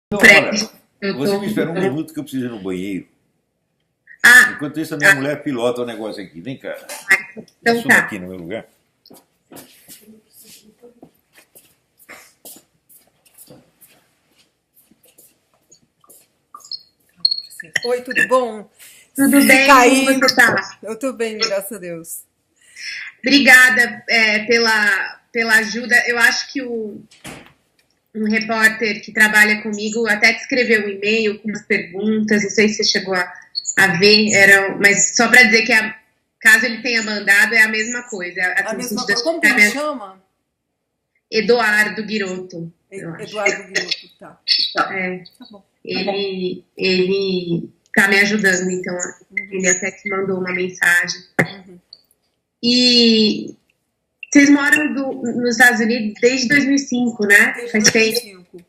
Então, Fred, olha, eu você tô. me espera um minuto que eu preciso ir no banheiro. Ah, Enquanto isso, a minha mulher pilota o negócio aqui. Vem cá, então assuma tá. aqui no meu lugar. Oi, tudo bom? Tudo Se bem? Como cair, você tá? eu tô bem, graças a Deus. Obrigada pela ajuda. Eu acho que um repórter que trabalha comigo até te escreveu um e-mail com umas perguntas. Não sei se você chegou a ver, mas só para dizer que caso ele tenha mandado, é a mesma coisa. A No mesma sentido coisa. Como que ele chama? Eduardo Guirotto, eu acho. Eduardo Guilherme, tá. É, Tá bom. ele tá me ajudando, então ele até te mandou uma mensagem. Uhum. E vocês moram nos Estados Unidos desde 2005, né? Desde Faz tempo. 2005.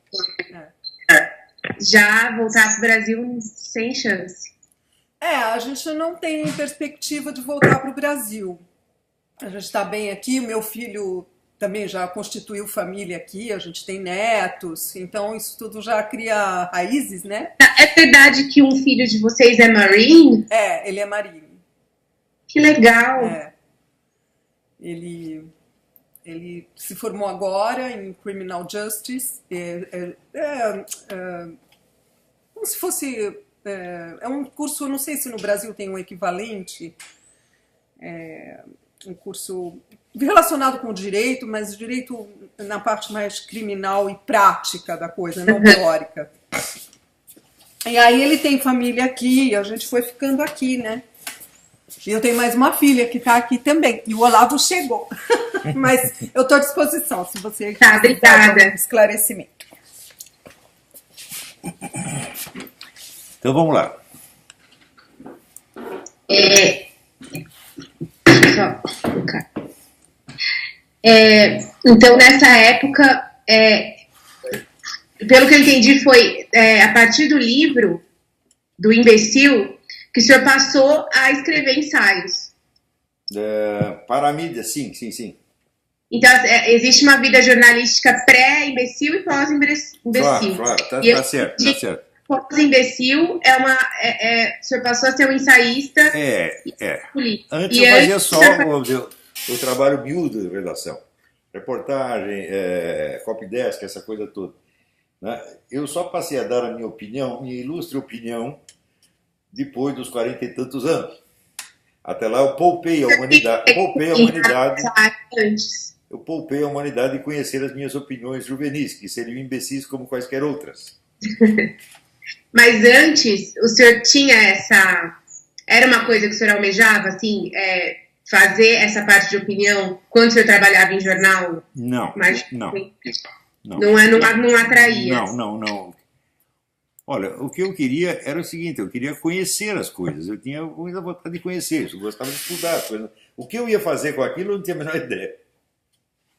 Já voltar para o Brasil sem chance. A gente não tem perspectiva de voltar para o Brasil. A gente está bem aqui, o meu filho também já constituiu família aqui, a gente tem netos, então isso tudo já cria raízes, né? É verdade que um filho de vocês é Marine? Ele é marinho. Que legal! Ele se formou agora em Criminal Justice. Como se fosse... É um curso, não sei se no Brasil tem um equivalente, um curso relacionado com o direito, mas o direito na parte mais criminal e prática da coisa, não teórica. E aí ele tem família aqui, a gente foi ficando aqui, né? E eu tenho mais uma filha que está aqui também. E o Olavo chegou. Mas eu estou à disposição, se você quiser algum esclarecimento. Então vamos lá. Então, nessa época, pelo que eu entendi, foi a partir do livro do Imbecil que o senhor passou a escrever ensaios. Para a mídia, sim, sim, sim. Então, existe uma vida jornalística pré-imbecil e pós-imbecil. Claro, tá certo, tá certo. Pós-imbecil o senhor passou a ser um ensaísta. Antes eu fazia só o trabalho miúdo de redação. Reportagem, copydesk, essa coisa toda. Né? Eu só passei a dar a minha opinião, minha ilustre opinião, depois dos 40 e tantos anos. Até lá eu poupei a humanidade. Eu poupei a humanidade de conhecer as minhas opiniões juvenis, que seriam imbecis como quaisquer outras. Mas antes, o senhor tinha era uma coisa que o senhor almejava, assim, fazer essa parte de opinião quando o senhor trabalhava em jornal? Não, não atraía? Não. Olha, o que eu queria era o seguinte, eu queria conhecer as coisas, eu tinha muita vontade de conhecer, eu gostava de estudar as coisas. O que eu ia fazer com aquilo eu não tinha a menor ideia.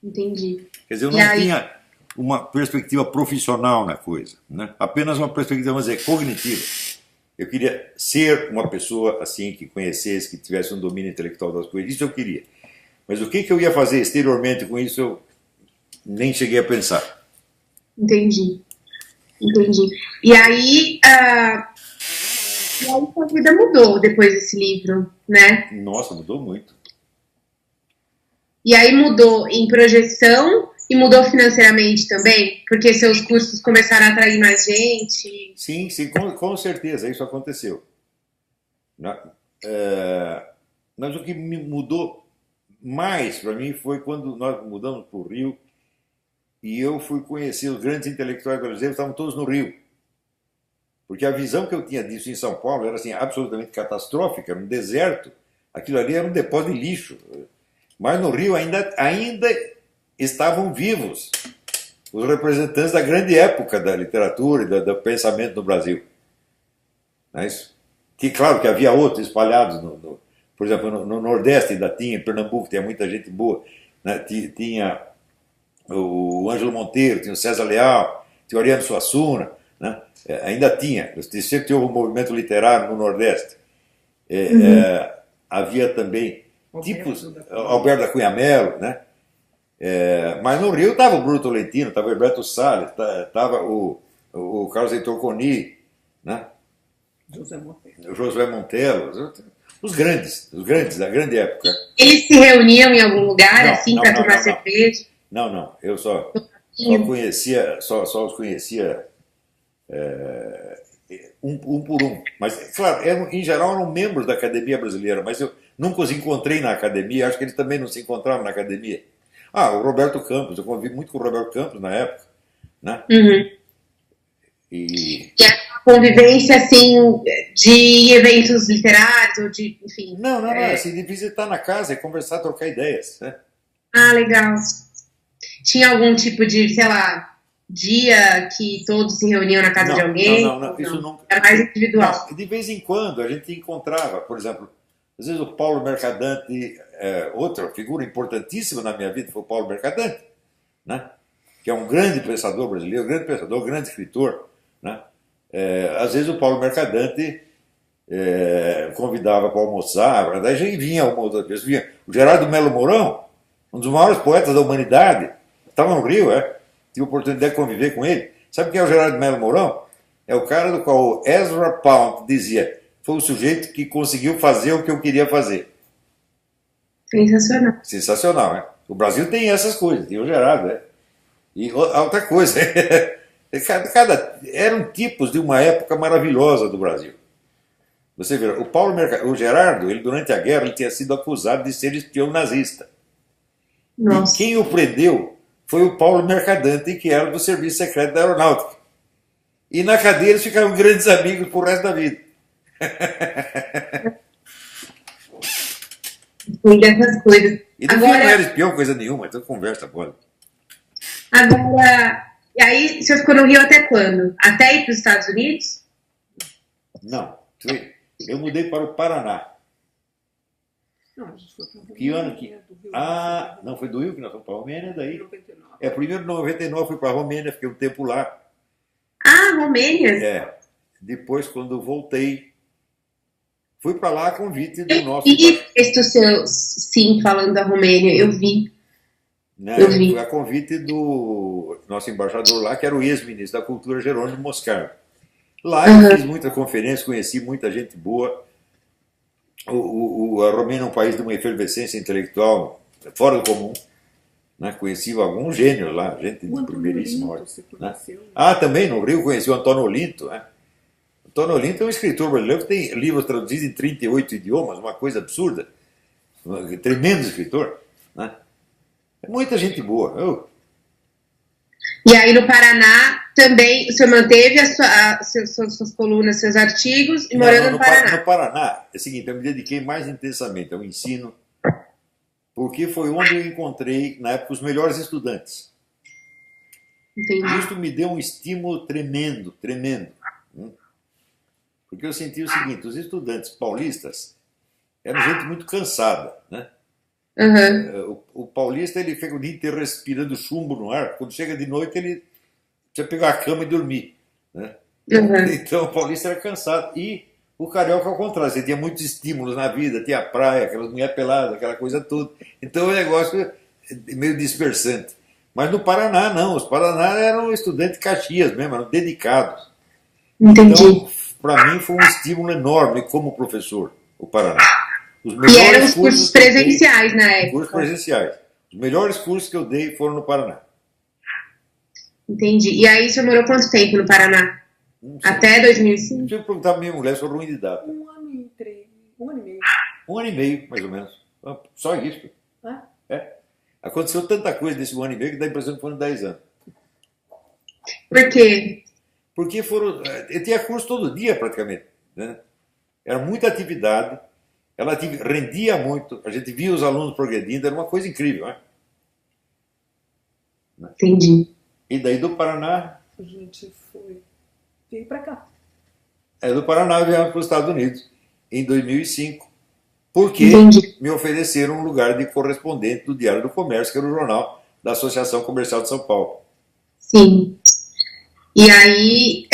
Entendi. Quer dizer, eu não tinha uma perspectiva profissional na coisa, né? Apenas uma perspectiva, vamos dizer, cognitiva. Eu queria ser uma pessoa assim, que conhecesse, que tivesse um domínio intelectual das coisas, isso eu queria. Mas o que eu ia fazer exteriormente com isso, eu nem cheguei a pensar. Entendi. E aí, sua vida mudou depois desse livro, né? Nossa, mudou muito. E aí mudou em projeção e mudou financeiramente também? Porque seus cursos começaram a atrair mais gente? Sim, com certeza, isso aconteceu. Mas o que me mudou mais para mim foi quando nós mudamos para o Rio e eu fui conhecer os grandes intelectuais brasileiros, estavam todos no Rio. Porque a visão que eu tinha disso em São Paulo era assim, absolutamente catastrófica, era um deserto. Aquilo ali era um depósito de lixo. Mas no Rio ainda estavam vivos os representantes da grande época da literatura e do pensamento no Brasil. Não é isso? Que, claro que havia outros espalhados, por exemplo, no Nordeste ainda tinha, em Pernambuco tinha muita gente boa, né? Tinha o Ângelo Monteiro, tinha o César Leal, tinha o Ariano Suassuna, né? Ainda tinha, sempre tinha um movimento literário no Nordeste. Havia também tipos, Alberto da Cunha Mello, né? Mas no Rio estava o Bruno Tolentino, estava o Herberto Salles, estava o o Carlos Heitor Coni, né? José Monteiro. O Josué Montelo, os grandes da grande época. Eles se reuniam em algum lugar, Não, assim, não, para não, tomar não. cerveja? Não, eu só os conhecia um por um. Mas, claro, em geral eram membros da Academia Brasileira, mas eu nunca os encontrei na academia, acho que eles também não se encontravam na academia. O Roberto Campos, eu convivi muito com o Roberto Campos na época, né? Uhum. E Que é uma convivência, assim, de eventos literários, ou de, enfim. não, assim, de visitar na casa e conversar, trocar ideias, né? Ah, legal. Tinha algum tipo de, sei lá, dia que todos se reuniam na casa de alguém? Não, isso nunca. Era mais individual. Não, de vez em quando a gente encontrava, por exemplo, às vezes o Paulo Mercadante, outra figura importantíssima na minha vida foi o Paulo Mercadante, né? Que é um grande pensador brasileiro, grande escritor, né? Às vezes o Paulo Mercadante convidava para almoçar, daí já vinha uma outra vez, vinha o Gerardo Melo Mourão, um dos maiores poetas da humanidade, estava no Rio, tive a oportunidade de conviver com ele. Sabe quem é o Gerardo Melo Mourão? É o cara do qual o Ezra Pound dizia: foi o sujeito que conseguiu fazer o que eu queria fazer. Sensacional. Sensacional, né? O Brasil tem essas coisas, tem o Gerardo, né? E outra coisa, eram tipos de uma época maravilhosa do Brasil. Você vê, o Gerardo, ele durante a guerra, ele tinha sido acusado de ser espião nazista. Nossa. E quem o prendeu foi o Paulo Mercadante, que era do Serviço Secreto da Aeronáutica. E na cadeia eles ficaram grandes amigos pro resto da vida. Tem dessas coisas. E no fim não era espião, coisa nenhuma, então conversa boa. Agora, e aí você ficou no Rio até quando? Até ir para os Estados Unidos? Não, eu mudei para o Paraná. Não, a gente foi para o Que ano que... não, foi do Rio que nós fomos para a Romênia, daí... 99. Primeiro em 99 fui para a Romênia, fiquei um tempo lá. Romênia? Depois, quando voltei, fui para lá a convite do nosso... E texto seu, sim, falando da Romênia, eu vi. Né, eu vi. a convite do nosso embaixador lá, que era o ex-ministro da Cultura, Jerônimo Moscardo. Lá eu fiz muita conferência, conheci muita gente boa. A Romênia é um país de uma efervescência intelectual fora do comum. Né? Conheci alguns gênios lá, gente de primeiríssima hora. Né? Também no Rio conheci o Antônio Olinto. Né? Antônio Olinto é um escritor brasileiro que tem livros traduzidos em 38 idiomas, uma coisa absurda. Um tremendo escritor. Né? É muita gente boa. E aí no Paraná também o senhor manteve suas colunas, seus artigos, e morando no Paraná? No Paraná, é o seguinte, eu me dediquei mais intensamente ao ensino, porque foi onde eu encontrei, na época, os melhores estudantes. Entendi. Isso me deu um estímulo tremendo. Porque eu senti o seguinte, os estudantes paulistas eram gente muito cansada, né? O paulista, ele fica o dia inteiro respirando chumbo no ar. Quando chega de noite, ele precisa pegar a cama e dormir, né? Então, o paulista era cansado. E o carioca, ao contrário, você tinha muitos estímulos na vida, tinha a praia, aquelas mulheres peladas, aquela coisa toda. Então, o negócio é meio dispersante. Mas no Paraná, não. Os Paraná eram estudantes de Caxias mesmo, eram dedicados. Entendi. Então, para mim, foi um estímulo enorme como professor, o Paraná. E eram os cursos presenciais na época. Cursos presenciais. Os melhores cursos que eu dei foram no Paraná. Entendi. E aí o senhor morou quanto tempo no Paraná? Até 2005? Deixa eu perguntar para minha mulher, sou ruim de data. 1 ano e 3, 1 ano e meio. 1 ano e meio, mais ou menos. Só isso. Aconteceu tanta coisa nesse 1 ano e meio que dá a impressão que foram 10 anos. Por quê? Porque eu tinha curso todo dia praticamente. Né? Era muita atividade. Ela rendia muito, a gente via os alunos progredindo, era uma coisa incrível. Né? Entendi. E daí do Paraná... A gente veio para cá. Do Paraná viemos para os Estados Unidos, em 2005, porque me ofereceram um lugar de correspondente do Diário do Comércio, que era o jornal da Associação Comercial de São Paulo. Sim. E aí...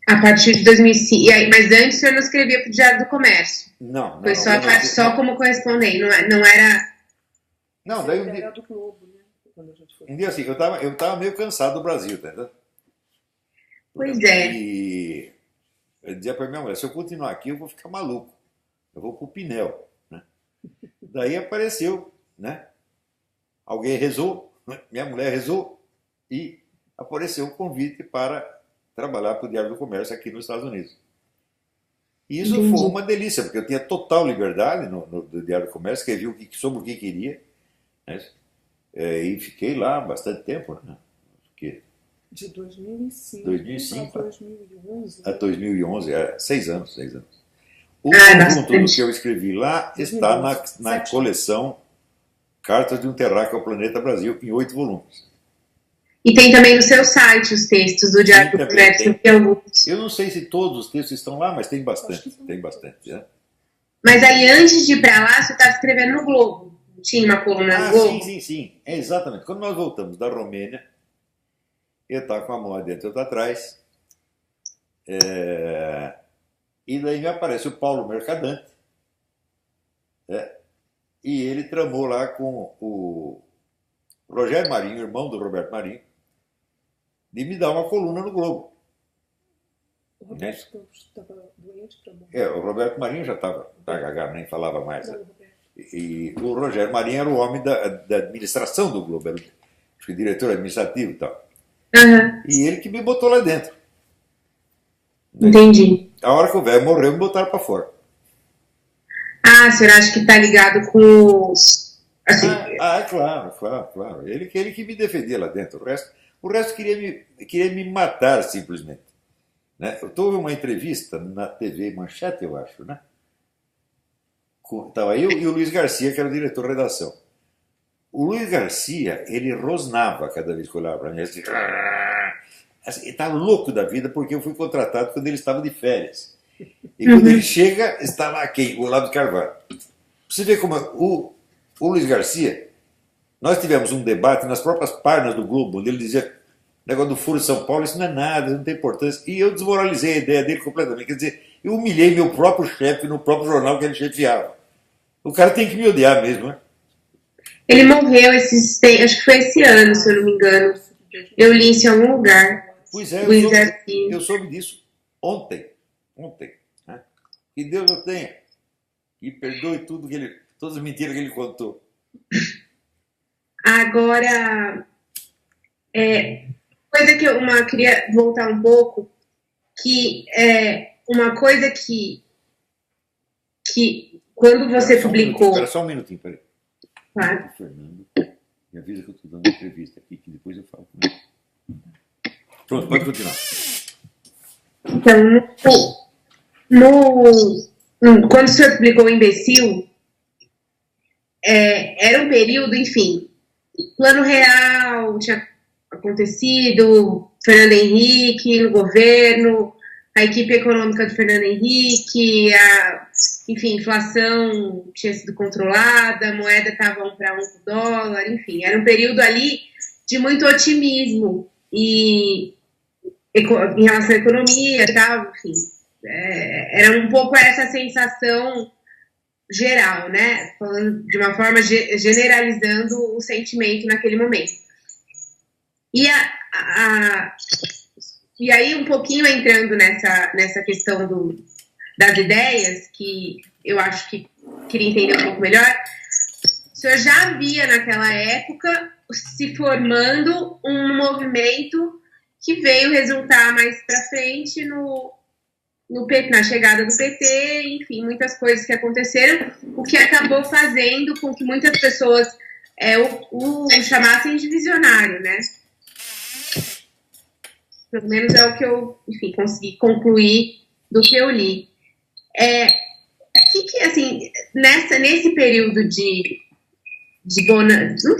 A partir de 2005. Mas antes o senhor não escrevia para o Diário do Comércio? Não. Foi só como correspondente, não era... Não, daí era do Globo, né? quando a gente foi. Um dia assim, eu tava meio cansado do Brasil, tá entendendo? Pois é. E eu dizia para minha mulher, se eu continuar aqui eu vou ficar maluco. Eu vou pro Pinel, né? Daí apareceu, né? Alguém rezou, né? Minha mulher rezou e apareceu um convite para trabalhar para o Diário do Comércio aqui nos Estados Unidos. E isso foi uma delícia, porque eu tinha total liberdade no Diário do Comércio, escrevia sobre o que queria, né? E fiquei lá bastante tempo, né? Porque De 2005, 2005 a 2011. a 2011, 6 anos, 6 anos. O bastante. conjunto do que eu escrevi lá está na coleção Cartas de um Terráqueo ao Planeta Brasil, em 8 volumes. E tem também no seu site os textos do Diário do Comércio, que alguns. Eu não sei se todos os textos estão lá, mas tem bastante. Tem bastante, né? Mas aí, antes de ir para lá, você estava escrevendo no Globo. Tinha uma coluna no Globo? Sim. É exatamente. Quando nós voltamos da Romênia, eu estava com a mão adentro e outra atrás. E daí me aparece o Paulo Mercadante. E ele tramou lá com o Rogério Marinho, irmão do Roberto Marinho, de me dar uma coluna no Globo. O Roberto estava doente para morrer. O Roberto Marinho já estava gaga, nem falava mais. Não, E o Rogério Marinho era o homem da administração do Globo, era o diretor administrativo e tal. Uhum. E ele que me botou lá dentro. Entendi. A hora que o velho morreu, me botaram para fora. Ah, o senhor acha que está ligado com os... Assim, Claro. Ele que me defendia lá dentro. O resto queria me matar, simplesmente. Né? Eu houve uma entrevista na TV Manchete, eu acho, né? Estava eu e o Luiz Garcia, que era o diretor de redação. O Luiz Garcia, ele rosnava cada vez que olhava para mim. Assim, ele estava louco da vida porque eu fui contratado quando ele estava de férias. E quando ele chega, estava quem? O Olavo de Carvalho. Você vê como o Luiz Garcia, nós tivemos um debate nas próprias páginas do Globo, onde ele dizia, negócio do Furo de São Paulo, isso não é nada, não tem importância. E eu desmoralizei a ideia dele completamente. Quer dizer, eu humilhei meu próprio chefe no próprio jornal que ele chefiava. O cara tem que me odiar mesmo, né? ele morreu acho que foi esse ano, se eu não me engano. Eu li isso em algum lugar. Pois é, Luiz Garcia. eu soube disso ontem. Né? Que Deus o tenha. E perdoe todas as mentiras que ele contou. Agora, coisa que eu queria voltar um pouco, que é uma coisa que quando você publicou... Espera só um minutinho, peraí. Claro. O Fernando me avisa que eu estou dando uma entrevista aqui, que depois eu falo com ele. Pronto, pode continuar. Então, quando o senhor publicou o Imbecil, era um período, enfim, Plano Real tinha acontecido, Fernando Henrique no governo, a equipe econômica do Fernando Henrique, enfim, a inflação tinha sido controlada, a moeda estava 1 para 1 com o dólar, enfim, era um período ali de muito otimismo em relação à economia e tal, enfim. Era um pouco essa sensação geral, né? Falando de uma forma generalizando o sentimento naquele momento. E aí, um pouquinho entrando nessa questão das ideias, que eu acho que queria entender um pouco melhor, o senhor já via naquela época se formando um movimento que veio resultar mais para frente na chegada do PT, enfim, muitas coisas que aconteceram, o que acabou fazendo com que muitas pessoas o chamassem de visionário, né? Pelo menos é o que eu, enfim, consegui concluir do que eu li. Assim, nesse período de bonança, não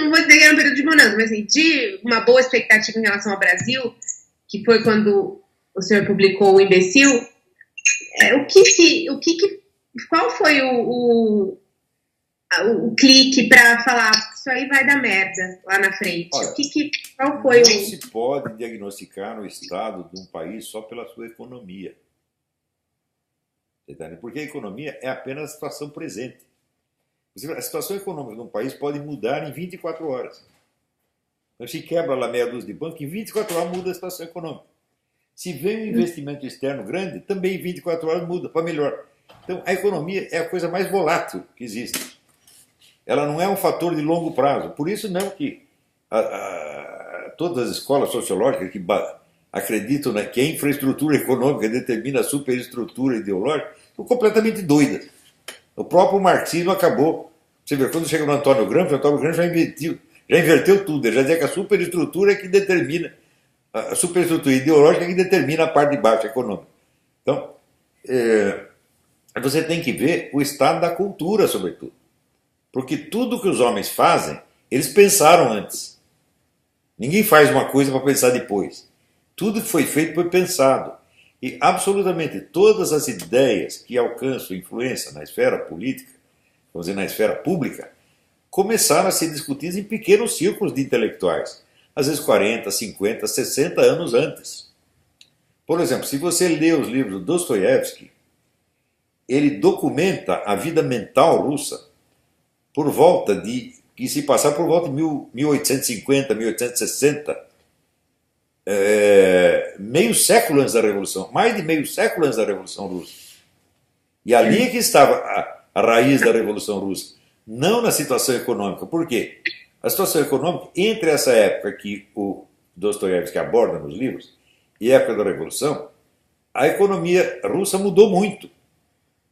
vou dizer que era um período de bonança, mas assim, de uma boa expectativa em relação ao Brasil, que foi quando o senhor publicou o Imbecil, qual foi o clique para falar isso aí vai dar merda lá na frente? Olha, qual foi não se pode diagnosticar o estado de um país só pela sua economia. Porque a economia é apenas a situação presente. A situação econômica de um país pode mudar em 24 horas. Então, se quebra lá meia dúzia de banco, em 24 horas muda a situação econômica. Se vem um investimento externo grande, também em 24 horas muda para melhor. Então, a economia é a coisa mais volátil que existe. Ela não é um fator de longo prazo. Por isso mesmo que todas as escolas sociológicas que acreditam, né, que a infraestrutura econômica determina a superestrutura ideológica, estão completamente doidas. O próprio marxismo acabou. Você vê, quando chega no Antônio Gramsci já inverteu tudo. Ele já dizia que a superestrutura é que determina, a superestrutura ideológica é que determina a parte de baixo econômica. Então, você tem que ver o estado da cultura, sobretudo. Porque tudo que os homens fazem, eles pensaram antes. Ninguém faz uma coisa para pensar depois. Tudo que foi feito foi pensado. E absolutamente todas as ideias que alcançam influência na esfera política, vamos dizer, na esfera pública, começaram a ser discutidas em pequenos círculos de intelectuais. Às vezes 40, 50, 60 anos antes. Por exemplo, se você lê os livros do Dostoiévski, ele documenta a vida mental russa que se passava por volta de 1850, 1860, meio século antes da Revolução, mais de meio século antes da Revolução Russa. E ali é que estava a raiz da Revolução Russa, não na situação econômica. Por quê? A situação econômica, entre essa época que o Dostoiévski aborda nos livros e a época da Revolução, a economia russa mudou muito.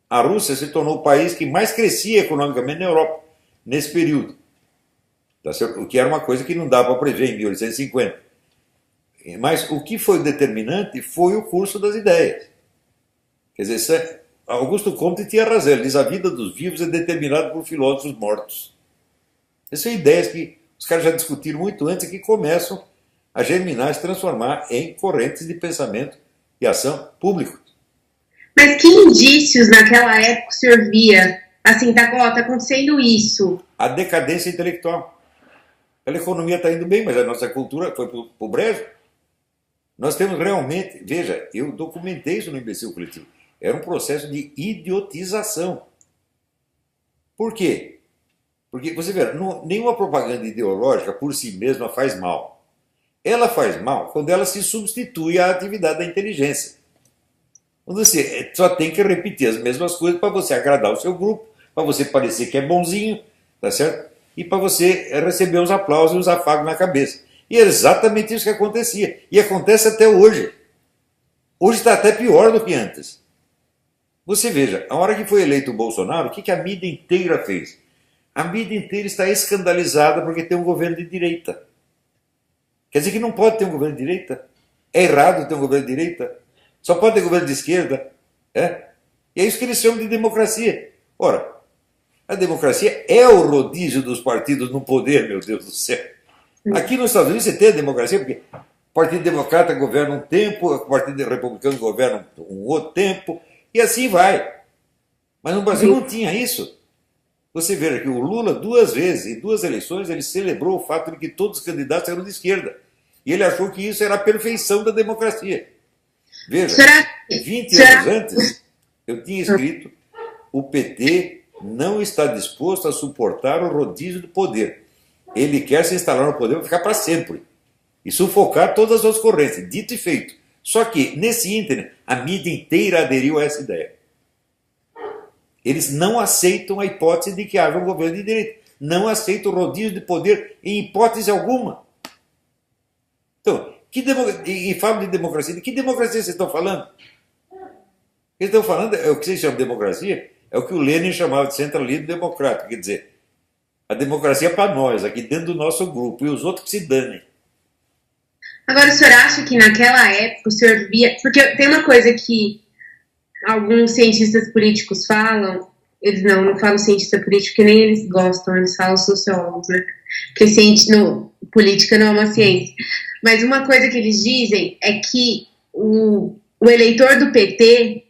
A Rússia se tornou o país que mais crescia economicamente na Europa, nesse período. O que era uma coisa que não dava para prever em 1850. Mas o que foi determinante foi o curso das ideias. Quer dizer, Augusto Comte tinha razão, ele diz: a vida dos vivos é determinada por filósofos mortos. Essas são ideias que os caras já discutiram muito antes e que começam a germinar e se transformar em correntes de pensamento e ação públicos. Mas que indícios naquela época o senhor via? Assim, tá acontecendo isso. A decadência intelectual. A economia está indo bem, mas a nossa cultura foi para o brejo. Nós temos realmente... Veja, eu documentei isso no Imbecil Coletivo. Era um processo de idiotização. Por quê? Porque, você vê, nenhuma propaganda ideológica por si mesma faz mal. Ela faz mal quando ela se substitui à atividade da inteligência. Quando você só tem que repetir as mesmas coisas para você agradar o seu grupo, para você parecer que é bonzinho, tá certo? E para você receber os aplausos e os afagos na cabeça. E é exatamente isso que acontecia. E acontece até hoje. Hoje está até pior do que antes. Você veja, a hora que foi eleito o Bolsonaro, o que a mídia inteira fez? A mídia inteira está escandalizada porque tem um governo de direita. Quer dizer que não pode ter um governo de direita? É errado ter um governo de direita? Só pode ter governo de esquerda? E é isso que eles chamam de democracia. Ora, a democracia é o rodízio dos partidos no poder, meu Deus do céu. Aqui nos Estados Unidos você tem a democracia porque o Partido Democrata governa um tempo, o Partido Republicano governa um outro tempo, e assim vai. Mas no Brasil não tinha isso. Você vê que o Lula, 2 vezes, em 2 eleições, ele celebrou o fato de que todos os candidatos eram de esquerda. E ele achou que isso era a perfeição da democracia. Veja, 20 anos antes, eu tinha escrito: o PT não está disposto a suportar o rodízio do poder. Ele quer se instalar no poder para ficar para sempre. E sufocar todas as suas correntes. Dito e feito. Só que, nesse ínterim, a mídia inteira aderiu a essa ideia. Eles não aceitam a hipótese de que haja um governo de direita. Não aceitam o rodízio de poder em hipótese alguma. Então, e falam de democracia. De que democracia vocês estão falando? O que estão falando é o que vocês chamam de democracia, é o que o Lenin chamava de centralismo democrático. Quer dizer, a democracia é para nós, aqui dentro do nosso grupo, e os outros que se danem. Agora, o senhor acha que naquela época o senhor via... Porque tem uma coisa que alguns cientistas políticos falam, eles não falam cientista político, que nem eles gostam, eles falam sociólogos, né? Porque política não é uma ciência. Mas uma coisa que eles dizem é que o eleitor do PT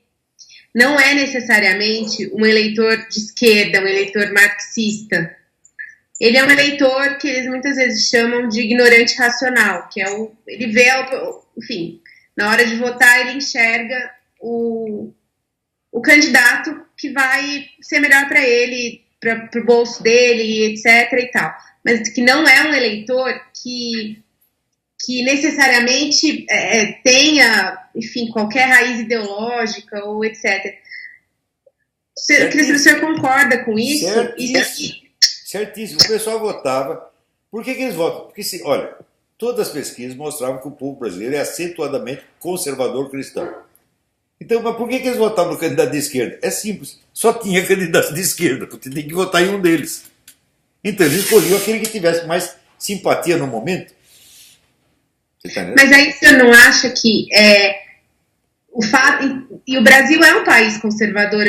não é necessariamente um eleitor de esquerda, um eleitor marxista. Ele é um eleitor que eles muitas vezes chamam de ignorante racional, que é ele vê, enfim, na hora de votar ele enxerga o candidato que vai ser melhor para ele, para o bolso dele, etc. e tal. Mas que não é um eleitor que necessariamente tenha, enfim, qualquer raiz ideológica ou etc. Eu queria saber se o senhor concorda com isso. Certíssimo. O pessoal votava. Por que eles votam? Porque, olha, todas as pesquisas mostravam que o povo brasileiro é acentuadamente conservador cristão. Então, mas por que eles votavam no candidato de esquerda? É simples. Só tinha candidato de esquerda, porque tem que votar em um deles. Então, eles escolhiam aquele que tivesse mais simpatia no momento. Mas aí você não acha que o fato. E o Brasil é um país conservador,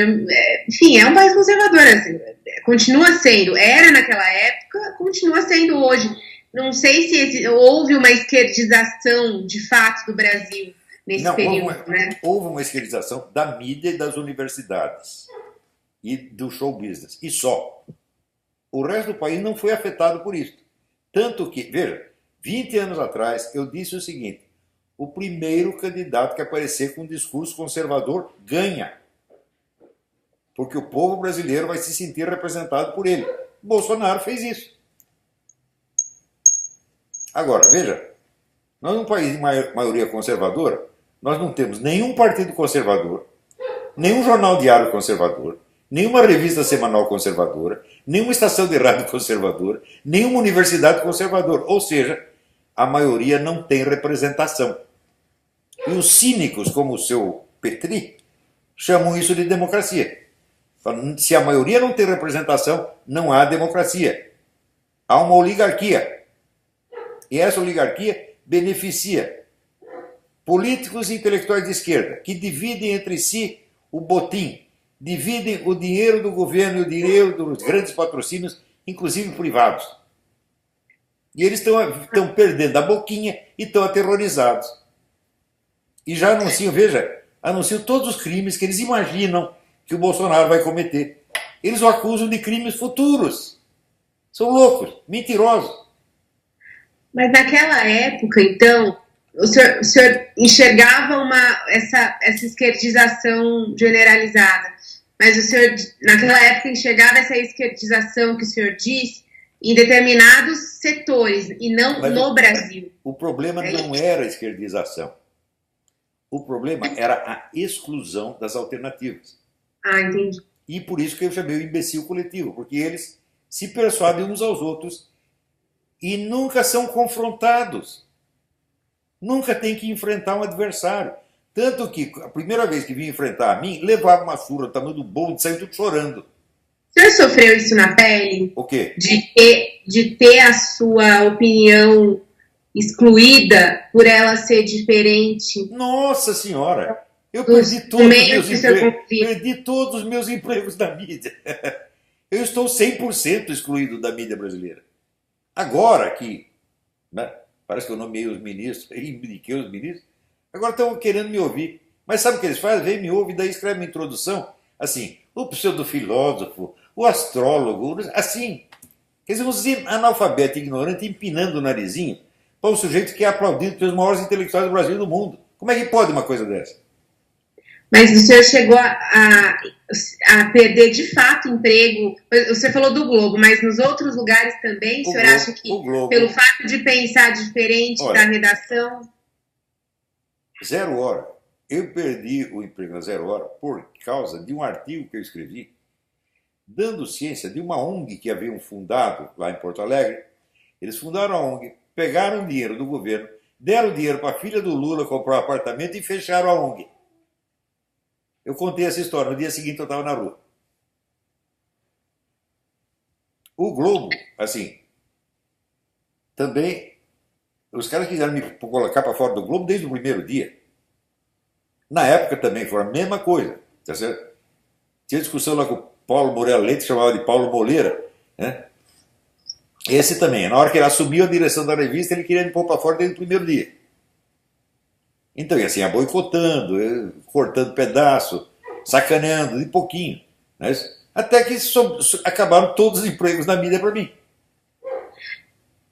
enfim, é um país conservador, assim, continua sendo, era naquela época, continua sendo hoje. Não sei se houve uma esquerdização de fato do Brasil nesse período, né? Houve uma esquerdização da mídia e das universidades e do show business, e só. O resto do país não foi afetado por isso. Tanto que, veja, 20 anos atrás eu disse o seguinte: o primeiro candidato que aparecer com um discurso conservador ganha. Porque o povo brasileiro vai se sentir representado por ele. Bolsonaro fez isso. Agora, veja, nós num país de maioria conservadora, nós não temos nenhum partido conservador, nenhum jornal diário conservador, nenhuma revista semanal conservadora, nenhuma estação de rádio conservadora, nenhuma universidade conservadora. Ou seja, a maioria não tem representação. E os cínicos, como o seu Petri, chamam isso de democracia. Se a maioria não tem representação, não há democracia. Há uma oligarquia. E essa oligarquia beneficia políticos e intelectuais de esquerda, que dividem entre si o botim, dividem o dinheiro do governo e o dinheiro dos grandes patrocínios, inclusive privados. E eles estão perdendo a boquinha e estão aterrorizados. E já anunciam, veja, anunciam todos os crimes que eles imaginam que o Bolsonaro vai cometer. Eles o acusam de crimes futuros. São loucos, mentirosos. Mas naquela época, então, o senhor enxergava essa esquerdização generalizada, mas o senhor, naquela época, enxergava essa esquerdização que o senhor disse em determinados setores, e não no Brasil. O problema não era a esquerdização. O problema era a exclusão das alternativas. Ah, entendi. E por isso que eu chamei o imbecil coletivo, porque eles se persuadem uns aos outros e nunca são confrontados. Nunca tem que enfrentar um adversário. Tanto que a primeira vez que vim enfrentar a mim, levava uma surra do tamanho do bolo e saiu tudo chorando. O senhor sofreu isso na pele? O quê? De ter a sua opinião excluída por ela ser diferente? Nossa Senhora! Eu perdi todos os meus empregos. Perdi todos os meus empregos da mídia. Eu estou 100% excluído da mídia brasileira. Agora que, né, parece que eu nomeei os ministros, indiquei os ministros, agora estão querendo me ouvir. Mas sabe o que eles fazem? Vem, me ouvem, daí escreve uma introdução, assim, o pseudofilósofo, o astrólogo, assim. Quer dizer, um analfabeto ignorante empinando o narizinho para um sujeito que é aplaudido pelos maiores intelectuais do Brasil e do mundo. Como é que pode uma coisa dessa? Mas o senhor chegou a perder de fato emprego. Você falou do Globo, mas nos outros lugares também, o senhor acha que pelo fato de pensar diferente da redação? 0 Hora. Eu perdi o emprego na 0 Hora por causa de um artigo que eu escrevi dando ciência de uma ONG que haviam fundado lá em Porto Alegre. Eles fundaram a ONG, pegaram o dinheiro do governo, deram dinheiro para a filha do Lula comprar um apartamento e fecharam a ONG. Eu contei essa história, no dia seguinte eu estava na rua. O Globo, assim, também, os caras quiseram me colocar para fora do Globo desde o primeiro dia. Na época também foi a mesma coisa, tá certo? Tinha discussão lá com o Paulo Moreira Leite, que chamava de Paulo Moleira, né? Esse também, na hora que ele assumiu a direção da revista, ele queria me pôr para fora desde o primeiro dia. Então, e assim, ia boicotando, cortando pedaço, sacaneando, de pouquinho. Né? Até que acabaram todos os empregos na mídia para mim.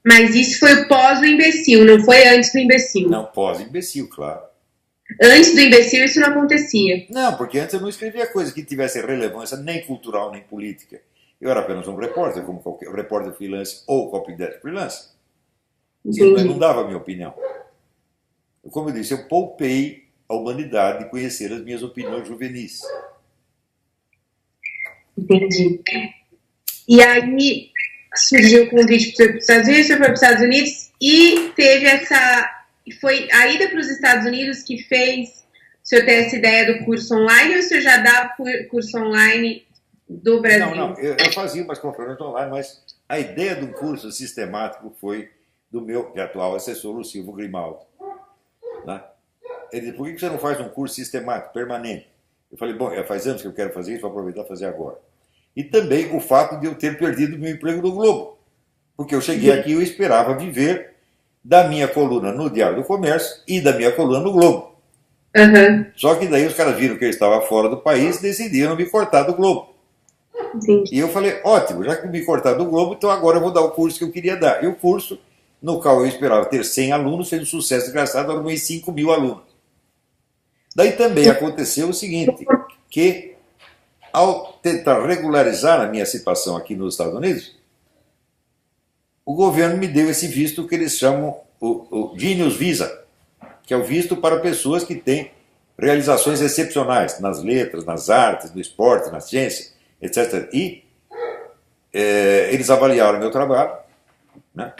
Mas isso foi pós o imbecil, não foi antes do imbecil? Não, pós-imbecil, claro. Antes do imbecil isso não acontecia? Não, porque antes eu não escrevia coisa que tivesse relevância nem cultural, nem política. Eu era apenas um repórter, como qualquer repórter freelance ou copydesk freelance. Eu não dava a minha opinião. Como eu disse, eu poupei a humanidade de conhecer as minhas opiniões juvenis. Entendi. E aí surgiu o convite para os Estados Unidos, você foi para os Estados Unidos e teve essa... Foi a ida para os Estados Unidos que fez o senhor ter essa ideia do curso online, ou o senhor já dava curso online do Brasil? Não, eu fazia umas conferências online, mas a ideia de um curso sistemático foi do meu atual assessor, o Silvio Grimaldo. Né? Ele disse, por que você não faz um curso sistemático, permanente? Eu falei, bom, faz anos que eu quero fazer isso, vou aproveitar e fazer agora. E também o fato de eu ter perdido meu emprego no Globo. Porque eu cheguei aqui e eu esperava viver da minha coluna no Diário do Comércio e da minha coluna no Globo. Uhum. Só que daí os caras viram que eu estava fora do país e decidiram me cortar do Globo. Entendi. E eu falei, ótimo, já que me cortaram do Globo, então agora eu vou dar o curso que eu queria dar. E o curso, no qual eu esperava ter 100 alunos, fez um sucesso desgraçado, arrumei 5.000 alunos. Daí também aconteceu o seguinte, que ao tentar regularizar a minha situação aqui nos Estados Unidos, o governo me deu esse visto que eles chamam o Genius Visa, que é o visto para pessoas que têm realizações excepcionais nas letras, nas artes, no esporte, na ciência, etc. E eles avaliaram meu trabalho, né?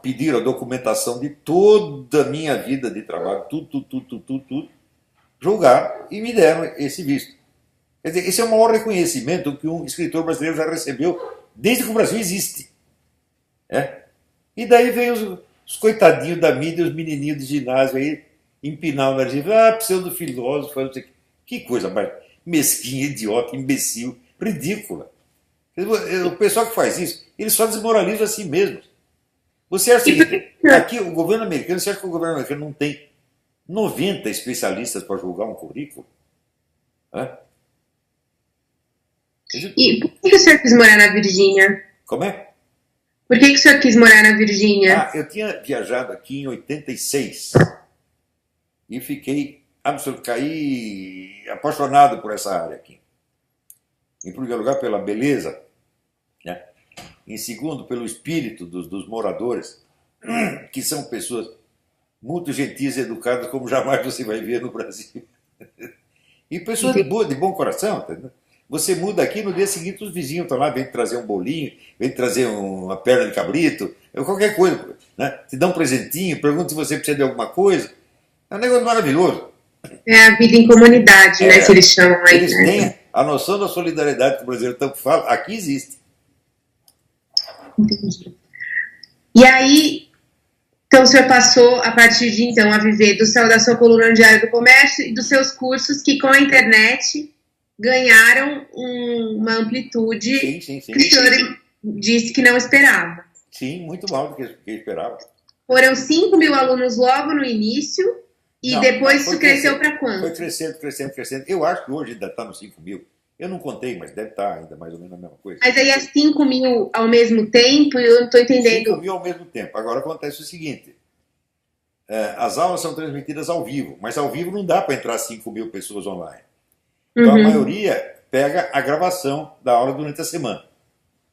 Pediram a documentação de toda a minha vida de trabalho, tudo, julgaram e me deram esse visto. Quer dizer, esse é o maior reconhecimento que um escritor brasileiro já recebeu desde que o Brasil existe. E daí veio os coitadinhos da mídia, os menininhos de ginásio aí, empinar o nariz, pseudo-filósofo, não sei o quê. Que coisa mais mesquinha, idiota, imbecil, ridícula. O pessoal que faz isso, eles só desmoralizam a si mesmos. Você acha que aqui o governo americano, você acha que o governo americano não tem 90 especialistas para julgar um currículo? E por que o senhor quis morar na Virgínia? Como é? Por que o senhor quis morar na Virgínia? Eu tinha viajado aqui em 86 e fiquei caí apaixonado por essa área aqui. Em primeiro lugar, pela beleza, né? Em segundo, pelo espírito dos moradores, que são pessoas muito gentis e educadas, como jamais você vai ver no Brasil. E pessoas de bom coração, entendeu? Você muda aqui, no dia seguinte os vizinhos estão lá, vêm trazer um bolinho, vêm trazer uma perna de cabrito, qualquer coisa, né? Te dão um presentinho, perguntam se você precisa de alguma coisa. É um negócio maravilhoso. É a vida em comunidade, né, que eles chamam aí. Eles têm a noção da solidariedade que o brasileiro tanto fala, aqui existe. Entendi. E aí, então o senhor passou, a partir de então, a viver da sua coluna no Diário do Comércio e dos seus cursos que com a internet ganharam uma amplitude Sim. que o senhor disse que não esperava. Sim, muito mal do que eu esperava. Foram 5.000 alunos logo no início e não, depois isso cresceu para quanto? Foi crescendo. Eu acho que hoje ainda está nos 5.000. Eu não contei, mas deve estar ainda mais ou menos a mesma coisa. Mas aí é 5.000 ao mesmo tempo? Eu não estou entendendo. 5.000 ao mesmo tempo. Agora acontece o seguinte. As aulas são transmitidas ao vivo, mas ao vivo não dá para entrar 5.000 pessoas online. Então a maioria pega a gravação da aula durante a semana.